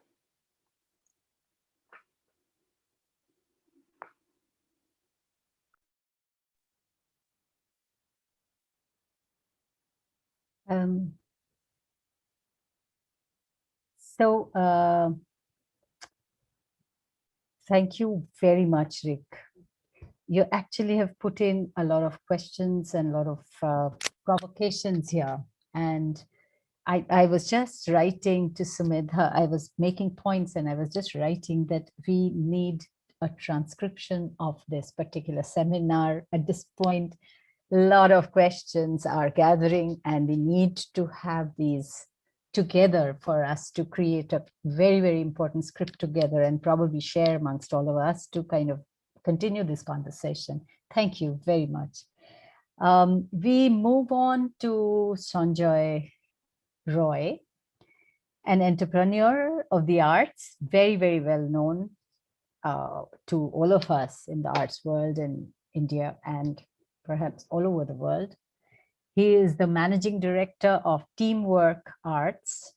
Thank you very much, Rick. You actually have put in a lot of questions and a lot of provocations here. And I was just writing to Sumedha, I was making points and I was just writing that we need a transcription of this particular seminar. At this point, a lot of questions are gathering and we need to have these together for us to create a very, very important script together and probably share amongst all of us to kind of continue this conversation. Thank you very much. We move on to Sanjay Roy, an entrepreneur of the arts, very, very well known to all of us in the arts world in India and perhaps all over the world. He is the managing director of Teamwork Arts.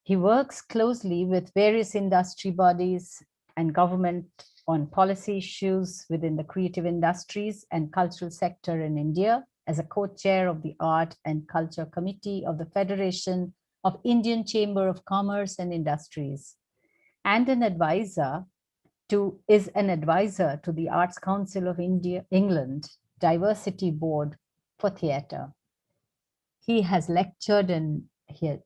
He works closely with various industry bodies and government on policy issues within the creative industries and cultural sector in India as a co-chair of the Art and Culture Committee of the Federation of Indian Chamber of Commerce and Industries, and an advisor to the Arts Council of England Diversity Board for Theatre. He has lectured and he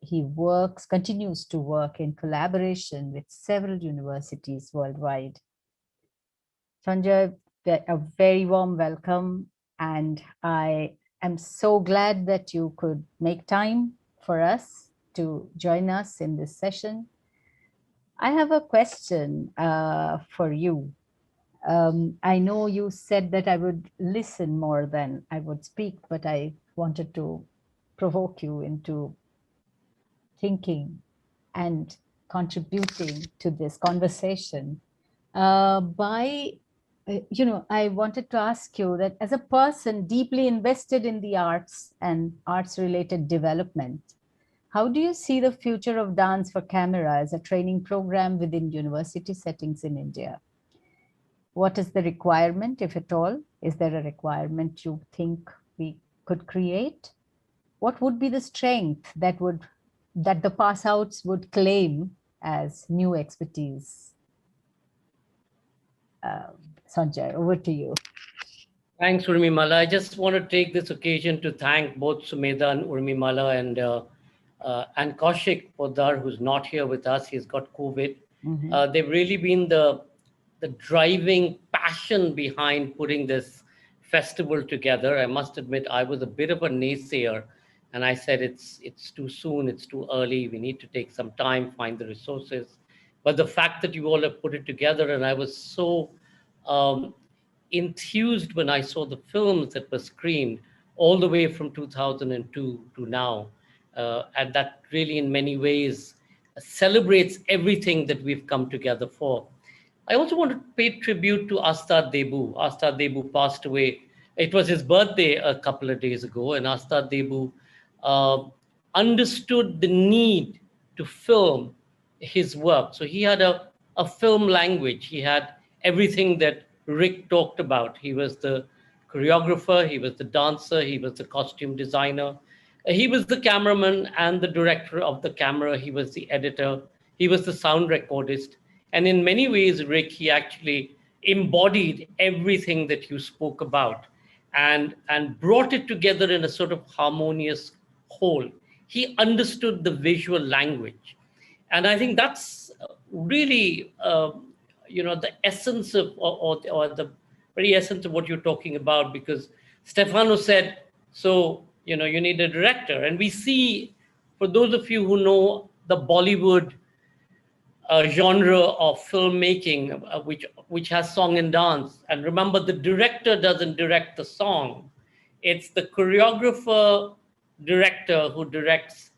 continues to work in collaboration with several universities worldwide. Sanjay, a very warm welcome, and I am so glad that you could make time for us to join us in this session. I have a question for you. I know you said that I would listen more than I would speak, but I wanted to provoke you into thinking and contributing to this conversation I wanted to ask you that as a person deeply invested in the arts and arts-related development, how do you see the future of dance for camera as a training program within university settings in India? What is the requirement, if at all? Is there a requirement you think we could create? What would be the strength that the pass-outs would claim as new expertise? Sanjay, over to you. Thanks, Urmimala. I just want to take this occasion to thank both Sumedha and Urmimala and Kaushik Poddar, who's not here with us. He's got COVID. Mm-hmm. They've really been the driving passion behind putting this festival together. I must admit, I was a bit of a naysayer, and I said it's too soon, it's too early. We need to take some time, find the resources. But the fact that you all have put it together, and I was so enthused when I saw the films that were screened all the way from 2002 to now. And that really in many ways celebrates everything that we've come together for. I also want to pay tribute to Astad Debu. Astad Debu passed away. It was his birthday a couple of days ago, and Astad Debu understood the need to film his work. So he had a film language. He had everything that Rick talked about. He was the choreographer, he was the dancer, he was the costume designer, he was the cameraman and the director of the camera, he was the editor, he was the sound recordist. And in many ways, Rick, he actually embodied everything that you spoke about. and brought it together in a sort of harmonious whole. He understood the visual language. And I think that's really, the essence of, or the very essence of what you're talking about, because Stefano said, so, you need a director. And we see, for those of you who know the Bollywood genre of filmmaking, which has song and dance. And remember, the director doesn't direct the song. It's the choreographer director who directs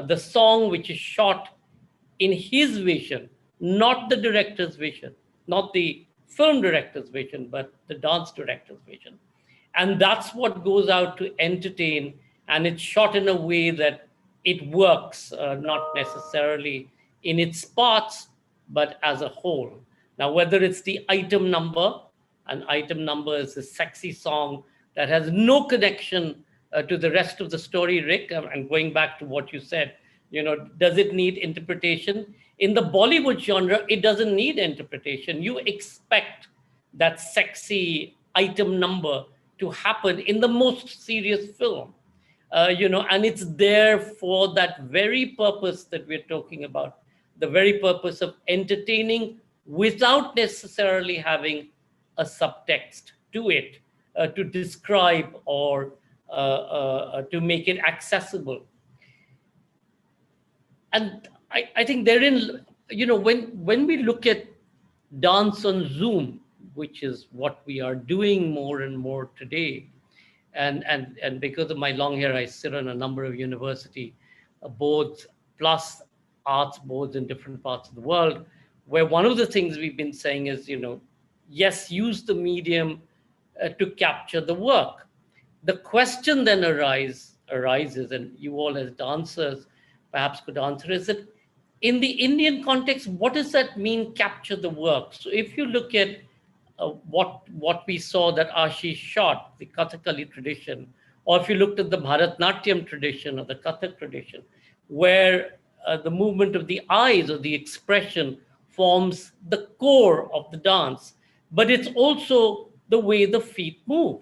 the song, which is shot in his vision, not the director's vision, not the film director's vision, but the dance director's vision. And that's what goes out to entertain. And it's shot in a way that it works, not necessarily in its parts, but as a whole. Now, whether it's the item number, an item number is a sexy song that has no connection to the rest of the story, Rick, and going back to what you said, does it need interpretation? In the Bollywood genre, it doesn't need interpretation. You expect that sexy item number to happen in the most serious film. And it's there for that very purpose that we're talking about, the very purpose of entertaining without necessarily having a subtext to it, to describe or to make it accessible. And I think therein, when we look at dance on Zoom, which is what we are doing more and more today, and because of my long hair, I sit on a number of university boards, plus arts boards in different parts of the world, where one of the things we've been saying is, yes, use the medium to capture the work. The question then arises, and you all as dancers perhaps could answer, is that in the Indian context, what does that mean, capture the work? So if you look at what we saw that Ashish shot, the Kathakali tradition, or if you looked at the Bharatnatyam tradition or the Kathak tradition, where the movement of the eyes or the expression forms the core of the dance, but it's also the way the feet move.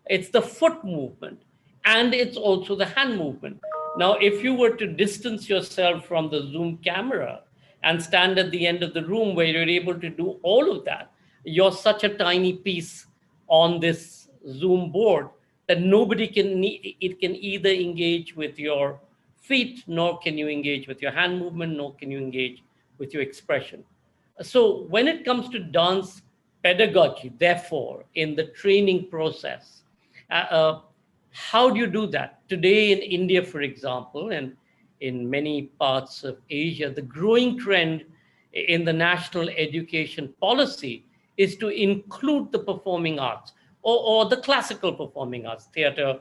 It's the foot movement, and it's also the hand movement. Now, if you were to distance yourself from the Zoom camera and stand at the end of the room where you're able to do all of that, you're such a tiny piece on this Zoom board that it can either engage with your feet, nor can you engage with your hand movement, nor can you engage with your expression. So when it comes to dance pedagogy, therefore, in the training process, how do you do that? Today in India, for example, and in many parts of Asia, the growing trend in the national education policy is to include the performing arts or the classical performing arts, theater,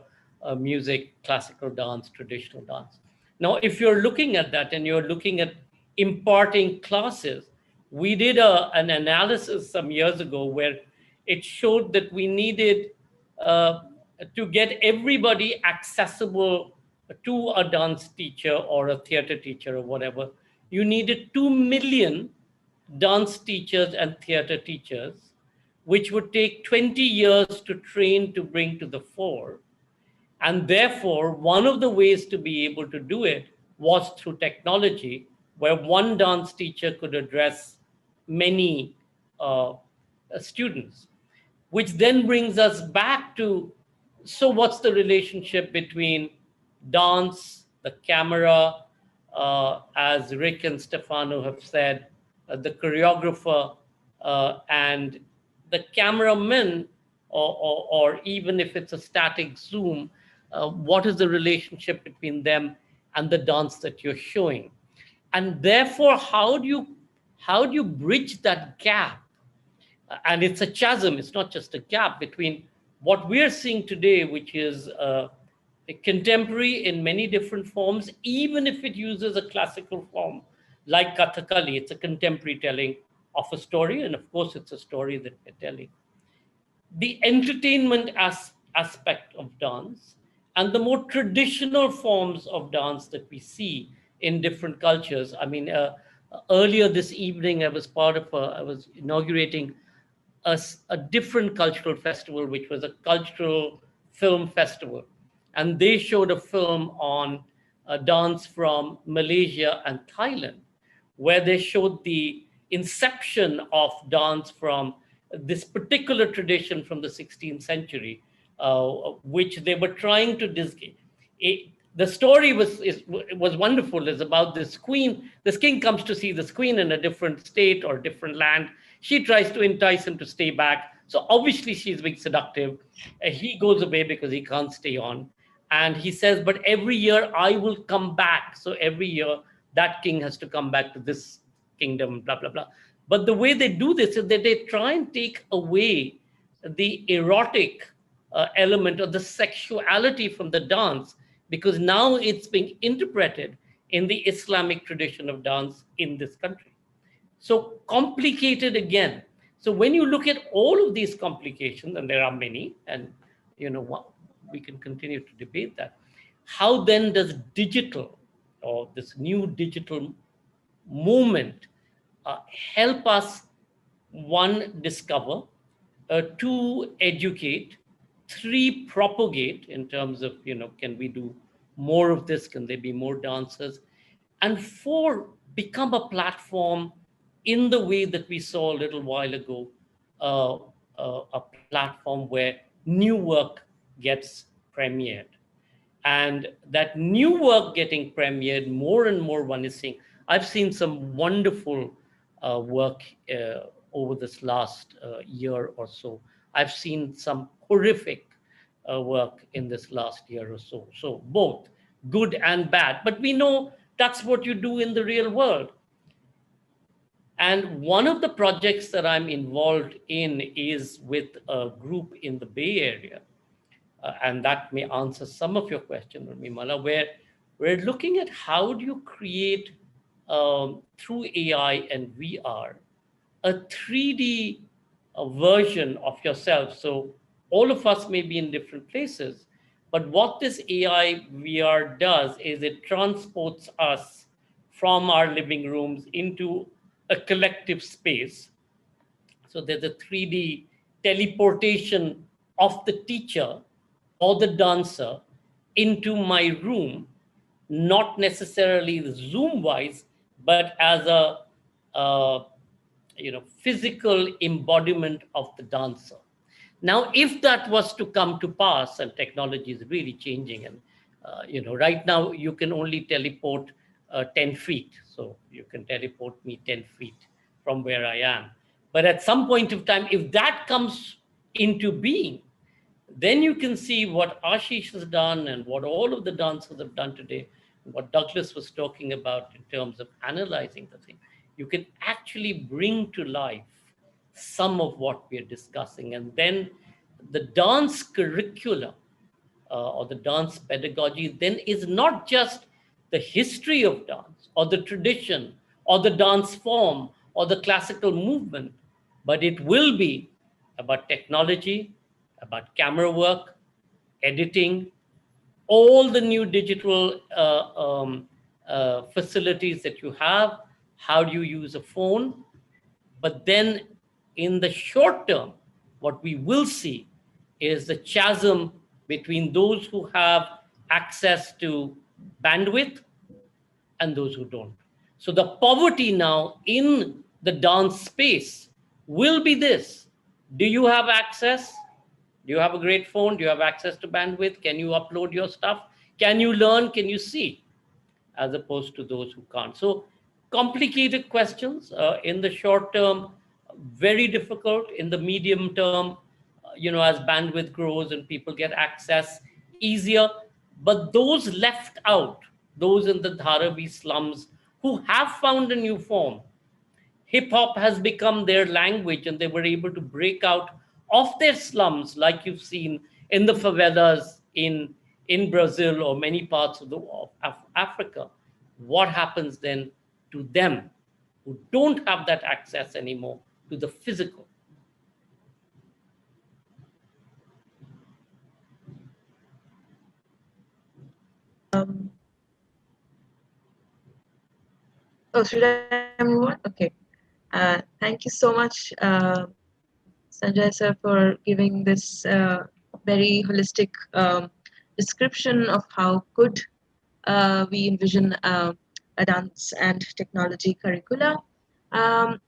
music, classical dance, traditional dance. Now, if you're looking at that and you're looking at imparting classes, we did an analysis some years ago where it showed that we needed to get everybody accessible to a dance teacher or a theater teacher or whatever. You needed 2 million dance teachers and theater teachers, which would take 20 years to train to bring to the fore. And therefore, one of the ways to be able to do it was through technology, where one dance teacher could address many students, which then brings us back to, so what's the relationship between dance, the camera, as Rick and Stefano have said, the choreographer, and the cameraman, or even if it's a static Zoom, what is the relationship between them and the dance that you're showing? And therefore, how do you bridge that gap? And it's a chasm, it's not just a gap between what we're seeing today, which is a contemporary in many different forms, even if it uses a classical form like Kathakali. It's a contemporary telling of a story, and of course it's a story that we're telling. The entertainment aspect of dance and the more traditional forms of dance that we see in different cultures. I mean, earlier this evening, I was inaugurating a different cultural festival, which was a cultural film festival. And they showed a film on a dance from Malaysia and Thailand, where they showed the inception of dance from this particular tradition from the 16th century, which they were trying to the story was wonderful. It's about this queen. This king comes to see this queen in a different state or different land. She tries to entice him to stay back. So obviously she's being seductive. He goes away because he can't stay on. And he says, but every year I will come back. So every year that king has to come back to this kingdom, blah, blah, blah. But the way they do this is that they try and take away the erotic element or the sexuality from the dance, because now it's being interpreted in the Islamic tradition of dance in this country. So complicated again. So when you look at all of these complications, and there are many, and we can continue to debate that, how then does digital, or this new digital movement, help us, one, discover, two, educate, three, propagate in terms of, can we do more of this? Can there be more dancers? And four, become a platform in the way that we saw a little while ago, a platform where new work gets premiered. And that new work getting premiered, more and more one is seeing. I've seen some wonderful work over this last year or so. I've seen some horrific work in this last year or so. So both good and bad. But we know that's what you do in the real world. And one of the projects that I'm involved in is with a group in the Bay Area. And that may answer some of your question, Urmimala, where we're looking at how do you create, through AI and VR, a 3D version of yourself. So all of us may be in different places, but what this AI VR does is it transports us from our living rooms into a collective space. So there's a 3D teleportation of the teacher or the dancer into my room, not necessarily Zoom-wise, but as a physical embodiment of the dancer. Now, if that was to come to pass, and technology is really changing, and right now you can only teleport 10 feet. So you can teleport me 10 feet from where I am. But at some point of time, if that comes into being, then you can see what Ashish has done and what all of the dancers have done today, what Douglas was talking about in terms of analyzing the thing. You can actually bring to life some of what we are discussing. And then the dance curriculum or the dance pedagogy then is not just the history of dance or the tradition or the dance form or the classical movement, but it will be about technology, about camera work, editing, all the new digital facilities that you have. How do you use a phone? But then in the short term, what we will see is the chasm between those who have access to bandwidth and those who don't. So the poverty now in the dance space will be this. Do you have access? Do you have a great phone? Do you have access to bandwidth? Can you upload your stuff? Can you learn? Can you see? As opposed to those who can't. So complicated questions. In the short term, very difficult. In the medium term, as bandwidth grows and people get access, easier. But those left out, those in the Dharavi slums who have found a new form, hip hop has become their language, and they were able to break out of their slums, like you've seen in the favelas in Brazil or many parts of Africa. What happens then to them who don't have that access anymore to the physical? Should I move on? Okay. Thank you so much, Sanjay sir, for giving this very holistic description of how could we envision a dance and technology curricula. Um,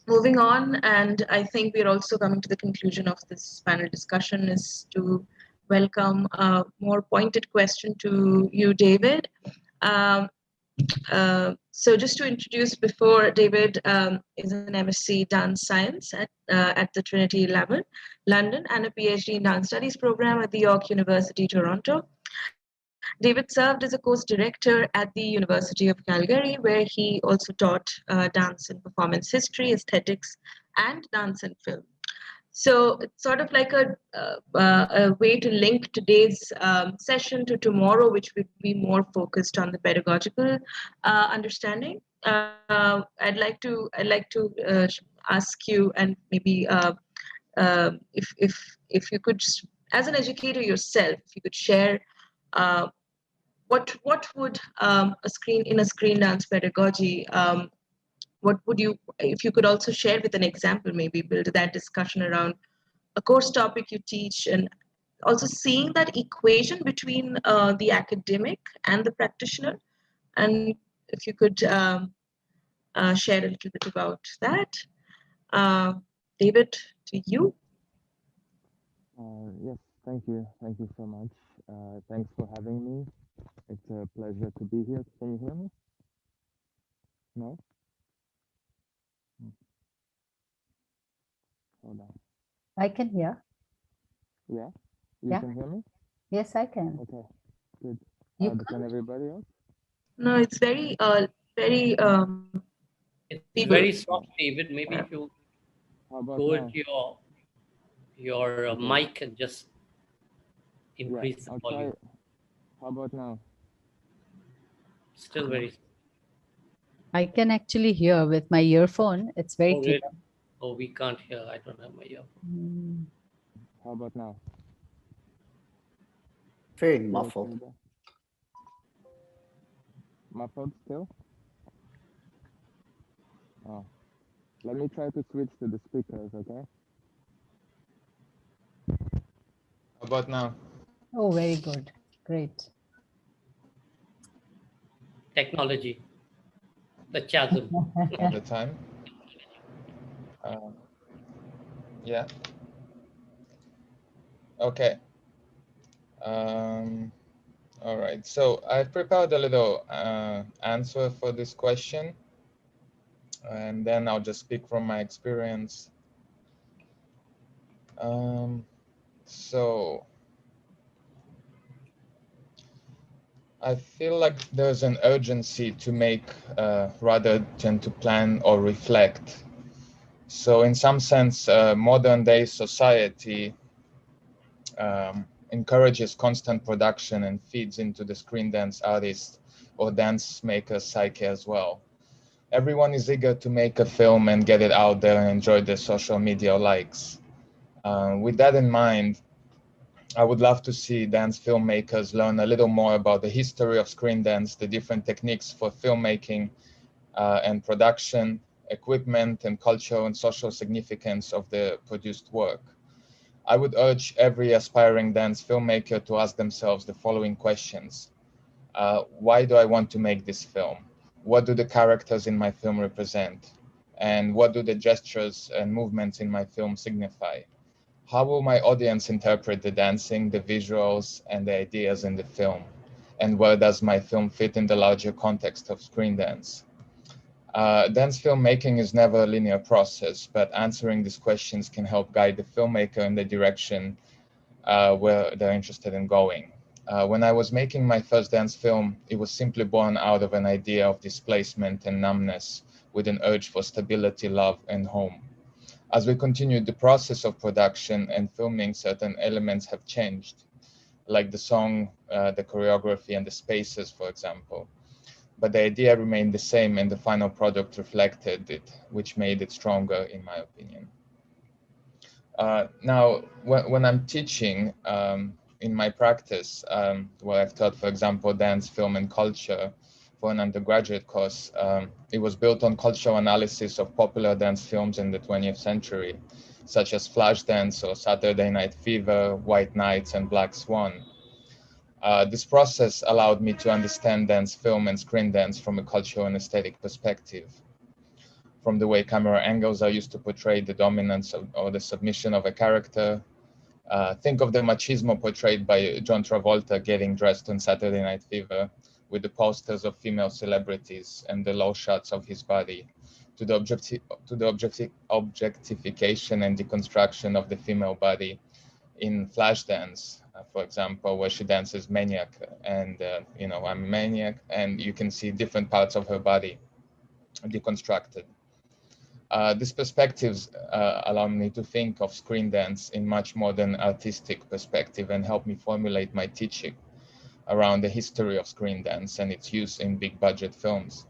Moving on, and I think we're also coming to the conclusion of this panel discussion, is to welcome a more pointed question to you, David. Um, so just to introduce before, David is an MSc Dance Science at the Trinity London, and a PhD in Dance Studies program at the York University, Toronto. David served as a course director at the University of Calgary, where he also taught dance and performance history, aesthetics, and dance and film. So it's sort of like a way to link today's session to tomorrow, which would be more focused on the pedagogical understanding. I'd like to ask you, and maybe if you could, as an educator yourself, if you could share what would in a screen dance pedagogy, what would you, if you could also share with an example, maybe build that discussion around a course topic you teach, and also seeing that equation between the academic and the practitioner. And if you could share a little bit about that. David, to you. Yes, thank you. Thank you so much. Thanks for having me. It's a pleasure to be here. Can you hear me? No? Hold on. I can hear. Yeah? You Yeah. can hear me? Yes, I can. Okay, good. You Can can't? everybody else? No, it's very It's feeble. very soft, David. Maybe if you How about go now? into your Okay. mic and just Yeah, increase the I'll try. volume. How about now? Still very. I can actually hear with my earphone. It's very Oh, clear. really? Oh, we can't hear. I don't have my earphone. Mm. How about now? Very You muffled. okay there? Muffled still? Oh. Let me try to switch to the speakers, okay? How about now? Oh, very good. Great. Technology, the chasm. All the time. Yeah. Okay. All right. So I've prepared a little answer for this question, and then I'll just speak from my experience. So I feel like there's an urgency to make rather than to plan or reflect. So in some sense, modern day society encourages constant production and feeds into the screen dance artist or dance maker psyche as well. Everyone is eager to make a film and get it out there and enjoy the social media likes. With that in mind, I would love to see dance filmmakers learn a little more about the history of screen dance, the different techniques for filmmaking and production, equipment, and cultural and social significance of the produced work. I would urge every aspiring dance filmmaker to ask themselves the following questions. Why do I want to make this film? What do the characters in my film represent? And what do the gestures and movements in my film signify? How will my audience interpret the dancing, the visuals, and the ideas in the film? And where does my film fit in the larger context of screen dance? Dance filmmaking is never a linear process, but answering these questions can help guide the filmmaker in the direction where they're interested in going. When I was making my first dance film, it was simply born out of an idea of displacement and numbness with an urge for stability, love, and home. As we continued the process of production and filming, certain elements have changed, like the song, the choreography, and the spaces, for example. But the idea remained the same and the final product reflected it, which made it stronger, in my opinion. Now, when I'm teaching in my practice, where I've taught, for example, dance, film, and culture for an undergraduate course, it was built on cultural analysis of popular dance films in the 20th century. such as Flashdance or Saturday Night Fever, White Nights, and Black Swan. This process allowed me to understand dance film and screen dance from a cultural and aesthetic perspective, from the way camera angles are used to portray the dominance or the submission of a character. Think of the machismo portrayed by John Travolta getting dressed on Saturday Night Fever, with the posters of female celebrities and the low shots of his body, to the objectification and deconstruction of the female body in Flashdance, for example, where she dances Maniac, and I'm a maniac, and you can see different parts of her body deconstructed. These perspectives allow me to think of screen dance in much more than artistic perspective and help me formulate my teaching around the history of screen dance and its use in big budget films.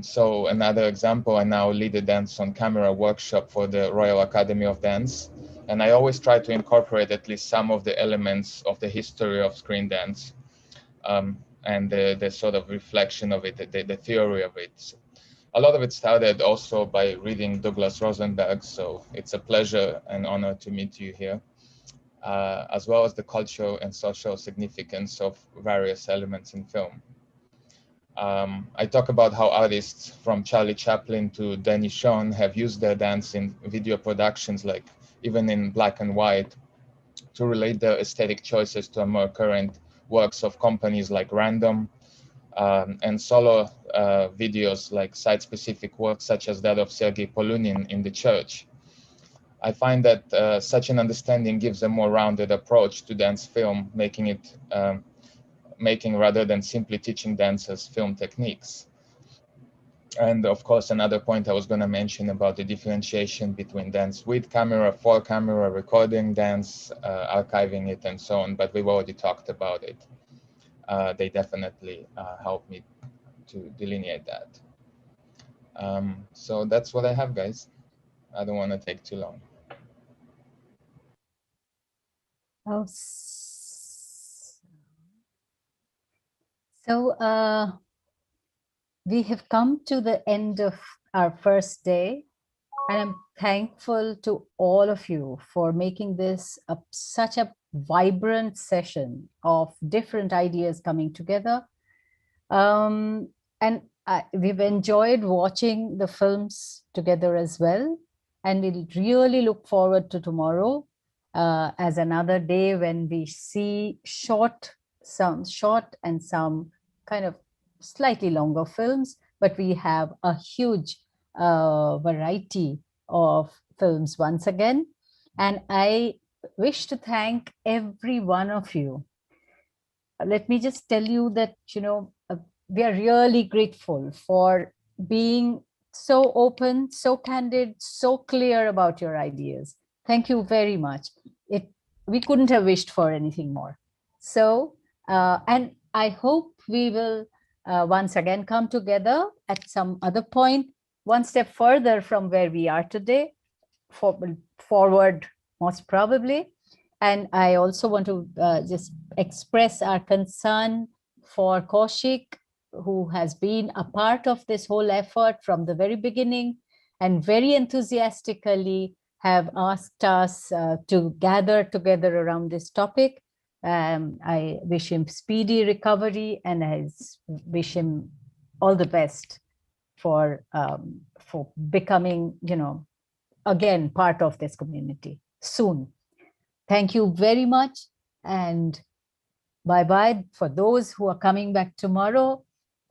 So another example, I now lead a dance on camera workshop for the Royal Academy of Dance. And I always try to incorporate at least some of the elements of the history of screen dance and the sort of reflection of it, the theory of it. A lot of it started also by reading Douglas Rosenberg, so it's a pleasure and honor to meet you here, as well as the cultural and social significance of various elements in film. I talk about how artists from Charlie Chaplin to Danny Shawn have used their dance in video productions, like even in black and white, to relate their aesthetic choices to a more current works of companies like Random, and solo videos like site-specific works such as that of Sergei Polunin in The Church. I find that such an understanding gives a more rounded approach to dance film, making rather than simply teaching dancers film techniques. And of course, another point I was going to mention about the differentiation between dance with camera, for camera, recording dance, archiving it, and so on, but we've already talked about it. They definitely help me to delineate that. So that's what I have, guys. I don't want to take too long. Oh, so we have come to the end of our first day, and I'm thankful to all of you for making this such a vibrant session of different ideas coming together. And we've enjoyed watching the films together as well. And we'll really look forward to tomorrow as another day when we see some short and some kind of slightly longer films, but we have a huge variety of films once again. And I wish to thank every one of you. Let me just tell you that, we are really grateful for being so open, so candid, so clear about your ideas. Thank you very much. We couldn't have wished for anything more. So, and I hope we will once again come together at some other point, one step further from where we are today, forward most probably. And I also want to just express our concern for Kaushik, who has been a part of this whole effort from the very beginning and very enthusiastically have asked us to gather together around this topic. I wish him speedy recovery, and I wish him all the best for becoming, again, part of this community soon. Thank you very much, and bye-bye. For those who are coming back tomorrow,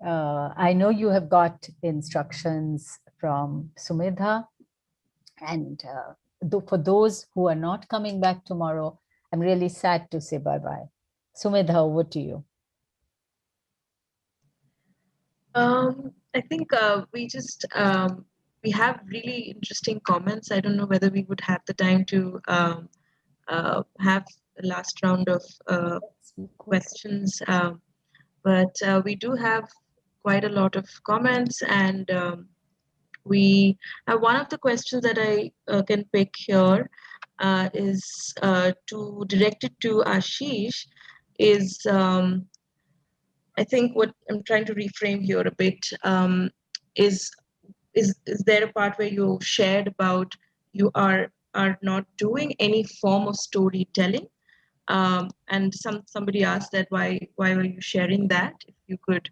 I know you have got instructions from Sumedha, and for those who are not coming back tomorrow, I'm really sad to say bye-bye. Sumedha, over to you. I think we have really interesting comments. I don't know whether we would have the time to have the last round of questions, but we do have quite a lot of comments, and we have one of the questions that I can pick here is directed to Ashish. Is I think what I'm trying to reframe here a bit is there a part where you shared about you are not doing any form of storytelling. And somebody asked that why were you sharing that? If you could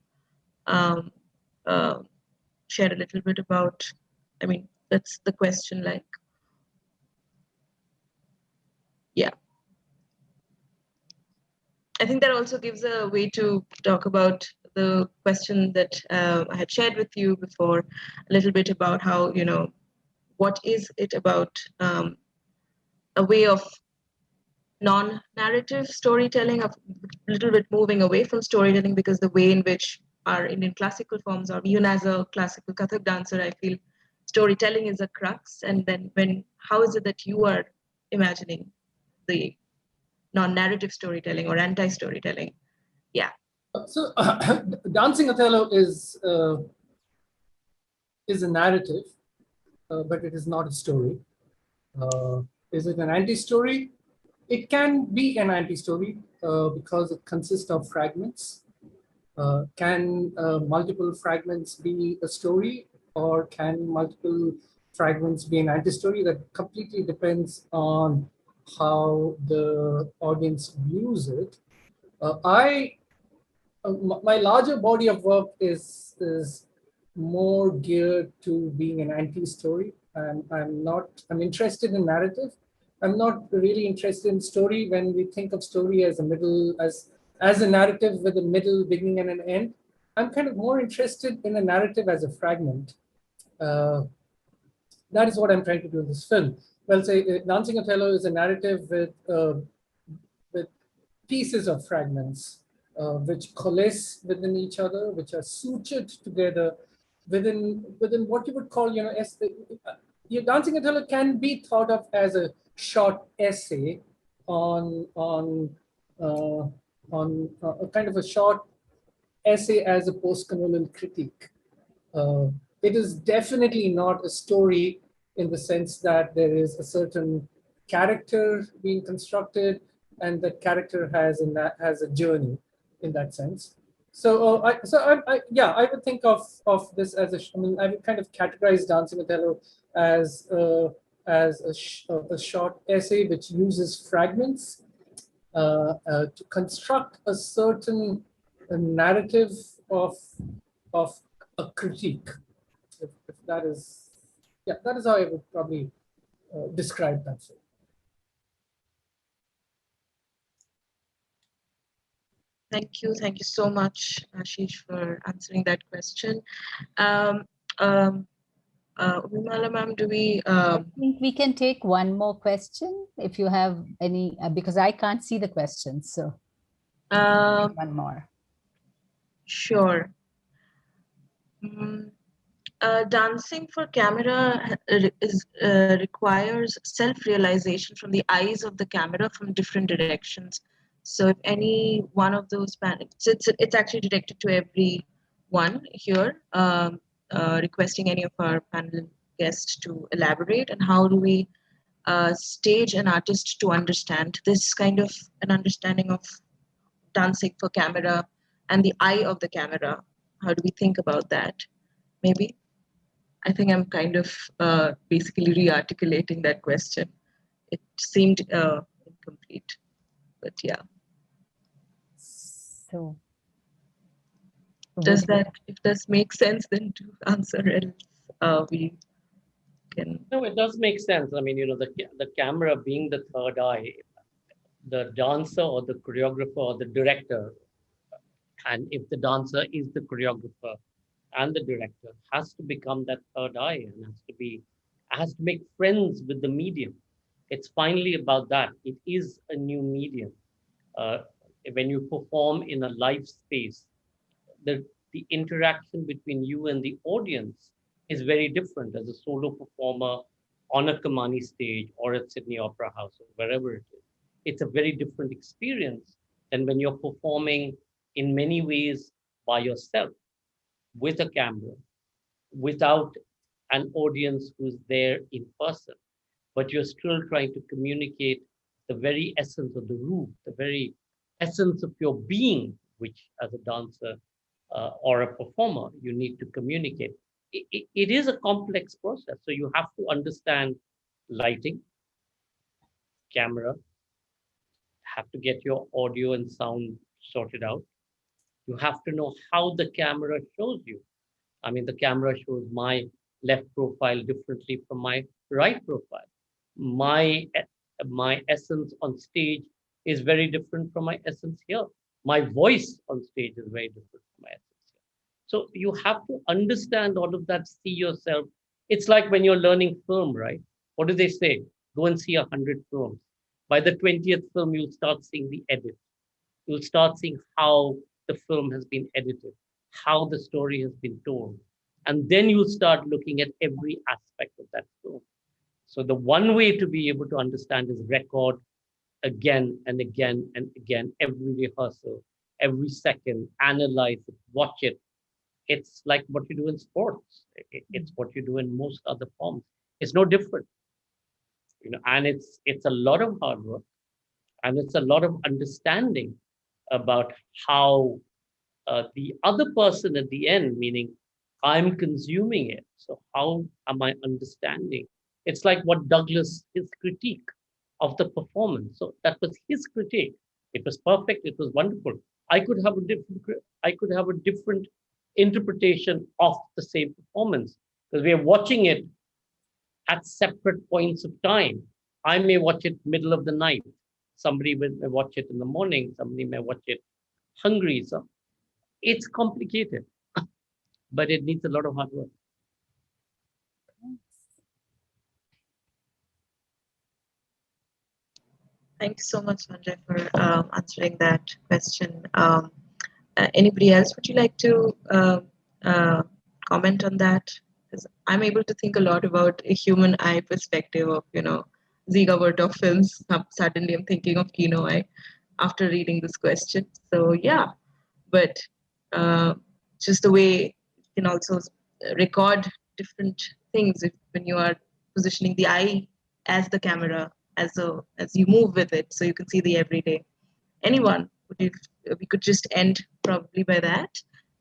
um, share a little bit about, I mean, that's the question, like, yeah. I think that also gives a way to talk about the question that I had shared with you before, a little bit about how, what is it about a way of non-narrative storytelling, of a little bit moving away from storytelling, because the way in which our Indian classical forms, or even as a classical Kathak dancer, I feel storytelling is a crux. And then how is it that you are imagining the non-narrative storytelling or anti-storytelling? Yeah. So Dancing Othello is a narrative, but it is not a story. Is it an anti-story? It can be an anti-story because it consists of fragments. Can multiple fragments be a story, or can multiple fragments be an anti-story? That completely depends on how the audience views it. My larger body of work is more geared to being an anti-story. I'm interested in narrative. I'm not really interested in story. When we think of story as a narrative with a middle, beginning, and an end, I'm kind of more interested in a narrative as a fragment. That is what I'm trying to do in this film. Well, say Dancing Othello is a narrative with pieces of fragments which coalesce within each other, which are sutured together within what you would call, your Dancing Othello can be thought of as a short essay on a kind of a short essay as a post-colonial critique. It is definitely not a story in the sense that there is a certain character being constructed, and that character has a journey in that sense. So I would think of this as I would kind of categorize Dancing Othello as a short essay which uses fragments to construct a certain narrative of a critique. If that is, yeah, that is how I would probably describe that film. Thank you so much, Ashish, for answering that question. Urmila ma'am, do we? I think we can take one more question if you have any, because I can't see the questions. So one more. Sure. Dancing for camera requires self-realization from the eyes of the camera from different directions. So if any one of those it's actually directed to everyone here, requesting any of our panel guests to elaborate. And how do we stage an artist to understand this kind of an understanding of dancing for camera and the eye of the camera? How do we think about that? Maybe? I think I'm kind of basically re-articulating that question. It seemed incomplete, but yeah. So Does that, if this makes sense, then to answer it, we can. No, it does make sense. I mean, the camera being the third eye, the dancer or the choreographer or the director, and if the dancer is the choreographer and the director, has to become that third eye and has to make friends with the medium. It's finally about that. It is a new medium. When you perform in a live space, the interaction between you and the audience is very different as a solo performer on a Kamani stage or at Sydney Opera House or wherever it is. It's a very different experience than when you're performing in many ways by yourself with a camera, without an audience who's there in person, but you're still trying to communicate the very essence of the room, the very essence of your being, which as a dancer or a performer, you need to communicate. It is a complex process. So you have to understand lighting, camera, have to get your audio and sound sorted out. You have to know how the camera shows you. I mean, the camera shows my left profile differently from my right profile. My essence on stage is very different from my essence here. My voice on stage is very different from my essence here. So you have to understand all of that, see yourself. It's like when you're learning film, right? What do they say? Go and see 100 films. By the 20th film, you'll start seeing the edit. You'll start seeing how the film has been edited, how the story has been told. And then you'll start looking at every aspect of that film. So the one way to be able to understand is record again and again and again, every rehearsal, every second, analyze it, watch it. It's like what you do in sports. It's what you do in most other forms. It's no different. And it's a lot of hard work, and it's a lot of understanding about how the other person at the end, meaning I'm consuming it. So how am I understanding? It's like what Douglas, his critique of the performance. So that was his critique. It was perfect. It was wonderful. I could have a different interpretation of the same performance because we are watching it at separate points of time. I may watch it middle of the night. Somebody may watch it in the morning. Somebody may watch it hungry. So it's complicated, but it needs a lot of hard work. Thank you so much, Sanjay, for answering that question. Anybody else, would you like to comment on that? Because I'm able to think a lot about a human eye perspective of, Ziegler of films. Suddenly I'm thinking of Kino Eye after reading this question. So yeah, but just the way you can also record different things when you are positioning the eye as the camera, as you move with it, so you can see the everyday. Anyone, we could just end probably by that.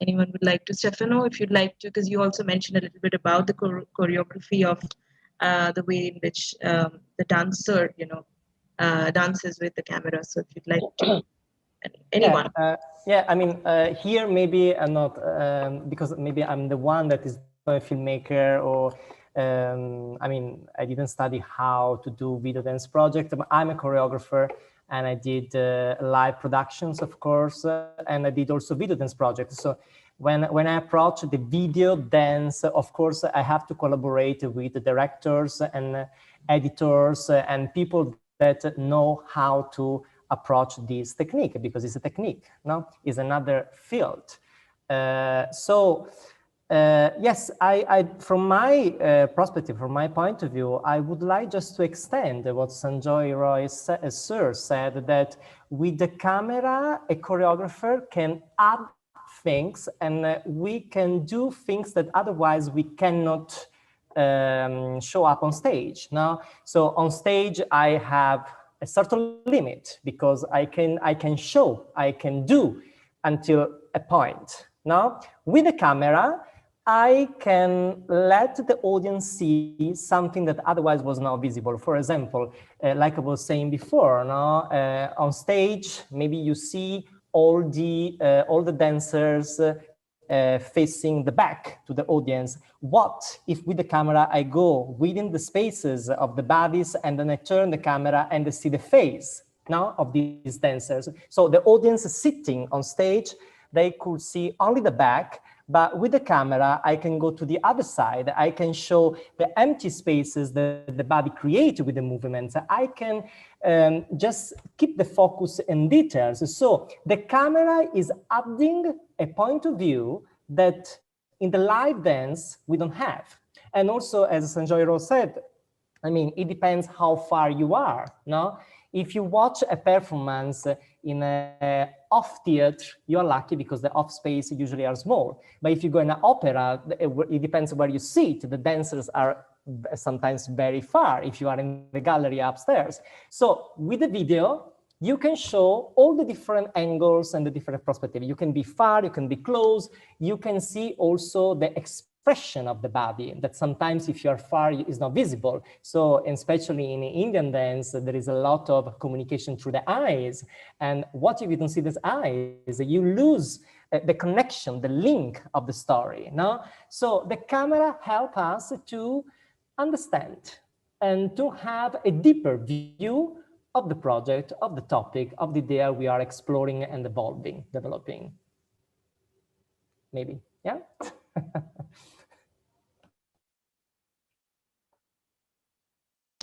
Anyone would like to, Stefano, if you'd like to, because you also mentioned a little bit about the choreography of the way in which the dancer, dances with the camera. So if you'd like to, anyone. Yeah, I mean, here maybe I'm not, because maybe I'm the one that is a filmmaker, or I mean, I didn't study how to do video dance project. I'm a choreographer, and I did live productions, of course, and I did also video dance projects. So when I approach the video dance, of course, I have to collaborate with the directors and editors and people that know how to approach this technique, because it's a technique, no? It's another field. Yes, from my perspective, from my point of view, I would like just to extend what Sanjay Roy sir said, that with the camera, a choreographer can add things, and we can do things that otherwise we cannot show up on stage. No? So on stage, I have a certain limit because I can show, I can do until a point. No? With the camera, I can let the audience see something that otherwise was not visible. For example, like I was saying before, no? On stage, maybe you see all the dancers facing the back to the audience. What if with the camera I go within the spaces of the bodies and then I turn the camera and I see the face now of these dancers? So the audience sitting on stage, they could see only the back, but with the camera, I can go to the other side. I can show the empty spaces that the body creates with the movements. I can just keep the focus in details. So the camera is adding a point of view that in the live dance, we don't have. And also, as Sanjay Roy said, I mean, it depends how far you are, no? If you watch a performance in an off theater, you're lucky because the off space usually are small. But if you go in an opera, it depends where you sit. The dancers are sometimes very far if you are in the gallery upstairs. So with the video, you can show all the different angles and the different perspectives. You can be far, you can be close. You can see also the experience expression of the body that sometimes if you are far is not visible. So, and especially in Indian dance, there is a lot of communication through the eyes. And what if you don't see these eyes? You lose the connection, the link of the story. No? So the camera helps us to understand and to have a deeper view of the project, of the topic, of the idea we are exploring and evolving, developing. Maybe, yeah?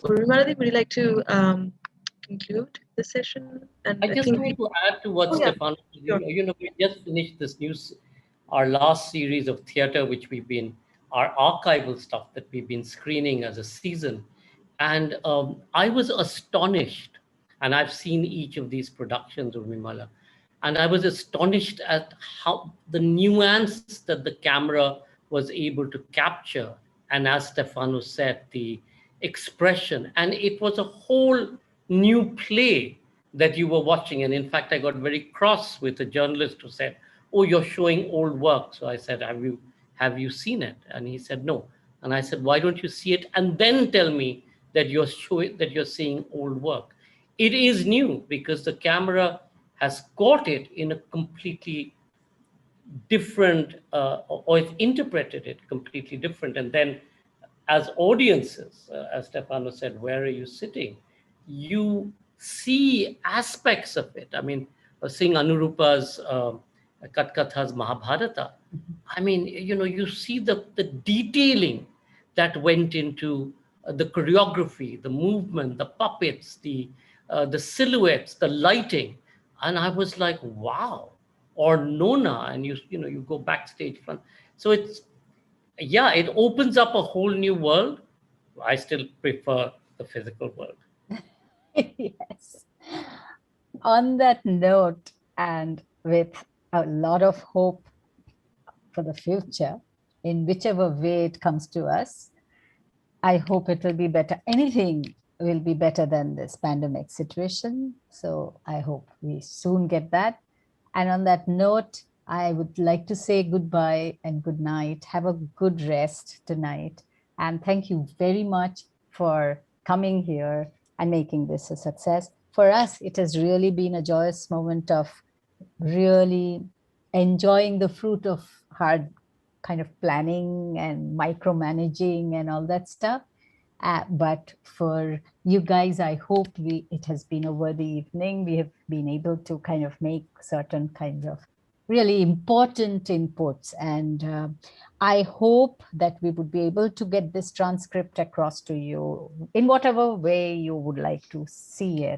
Urmimala, would you like to conclude the session? And I just want to add to what Stefano said. Sure. You know, we just finished this news, our last series of theater, which we've been, our archival stuff that we've been screening as a season. And I was astonished, and I've seen each of these productions, Urmimala, and I was astonished at how the nuance that the camera was able to capture. And as Stefano said, the expression, and it was a whole new play that you were watching. And in fact, I got very cross with a journalist who said, "Oh, you're showing old work." So I said, have you seen it? And he said, "No." And I said, "Why don't you see it and then tell me that you're seeing old work?" It is new because the camera has caught it in a completely different, or it's interpreted it completely different. And then as audiences, as Stefano said, where are you sitting? You see aspects of it. I mean, seeing Anurupa's Katkatha's Mahabharata, I mean, you know, you see the detailing that went into the choreography, the movement, the puppets, the silhouettes, the lighting. And I was like, wow. Or Nona, and you know, you go backstage front. So it's, yeah, it opens up a whole new world. I still prefer the physical world. Yes. On that note, and with a lot of hope for the future, in whichever way it comes to us, I hope it will be better. Anything will be better than this pandemic situation. So I hope we soon get that. And on that note, I would like to say goodbye and good night. Have a good rest tonight. And thank you very much for coming here and making this a success. For us, it has really been a joyous moment of really enjoying the fruit of hard kind of planning and micromanaging and all that stuff. But for you guys, I hope it has been a worthy evening. We have been able to kind of make certain kinds of really important inputs. And I hope that we would be able to get this transcript across to you in whatever way you would like to see it.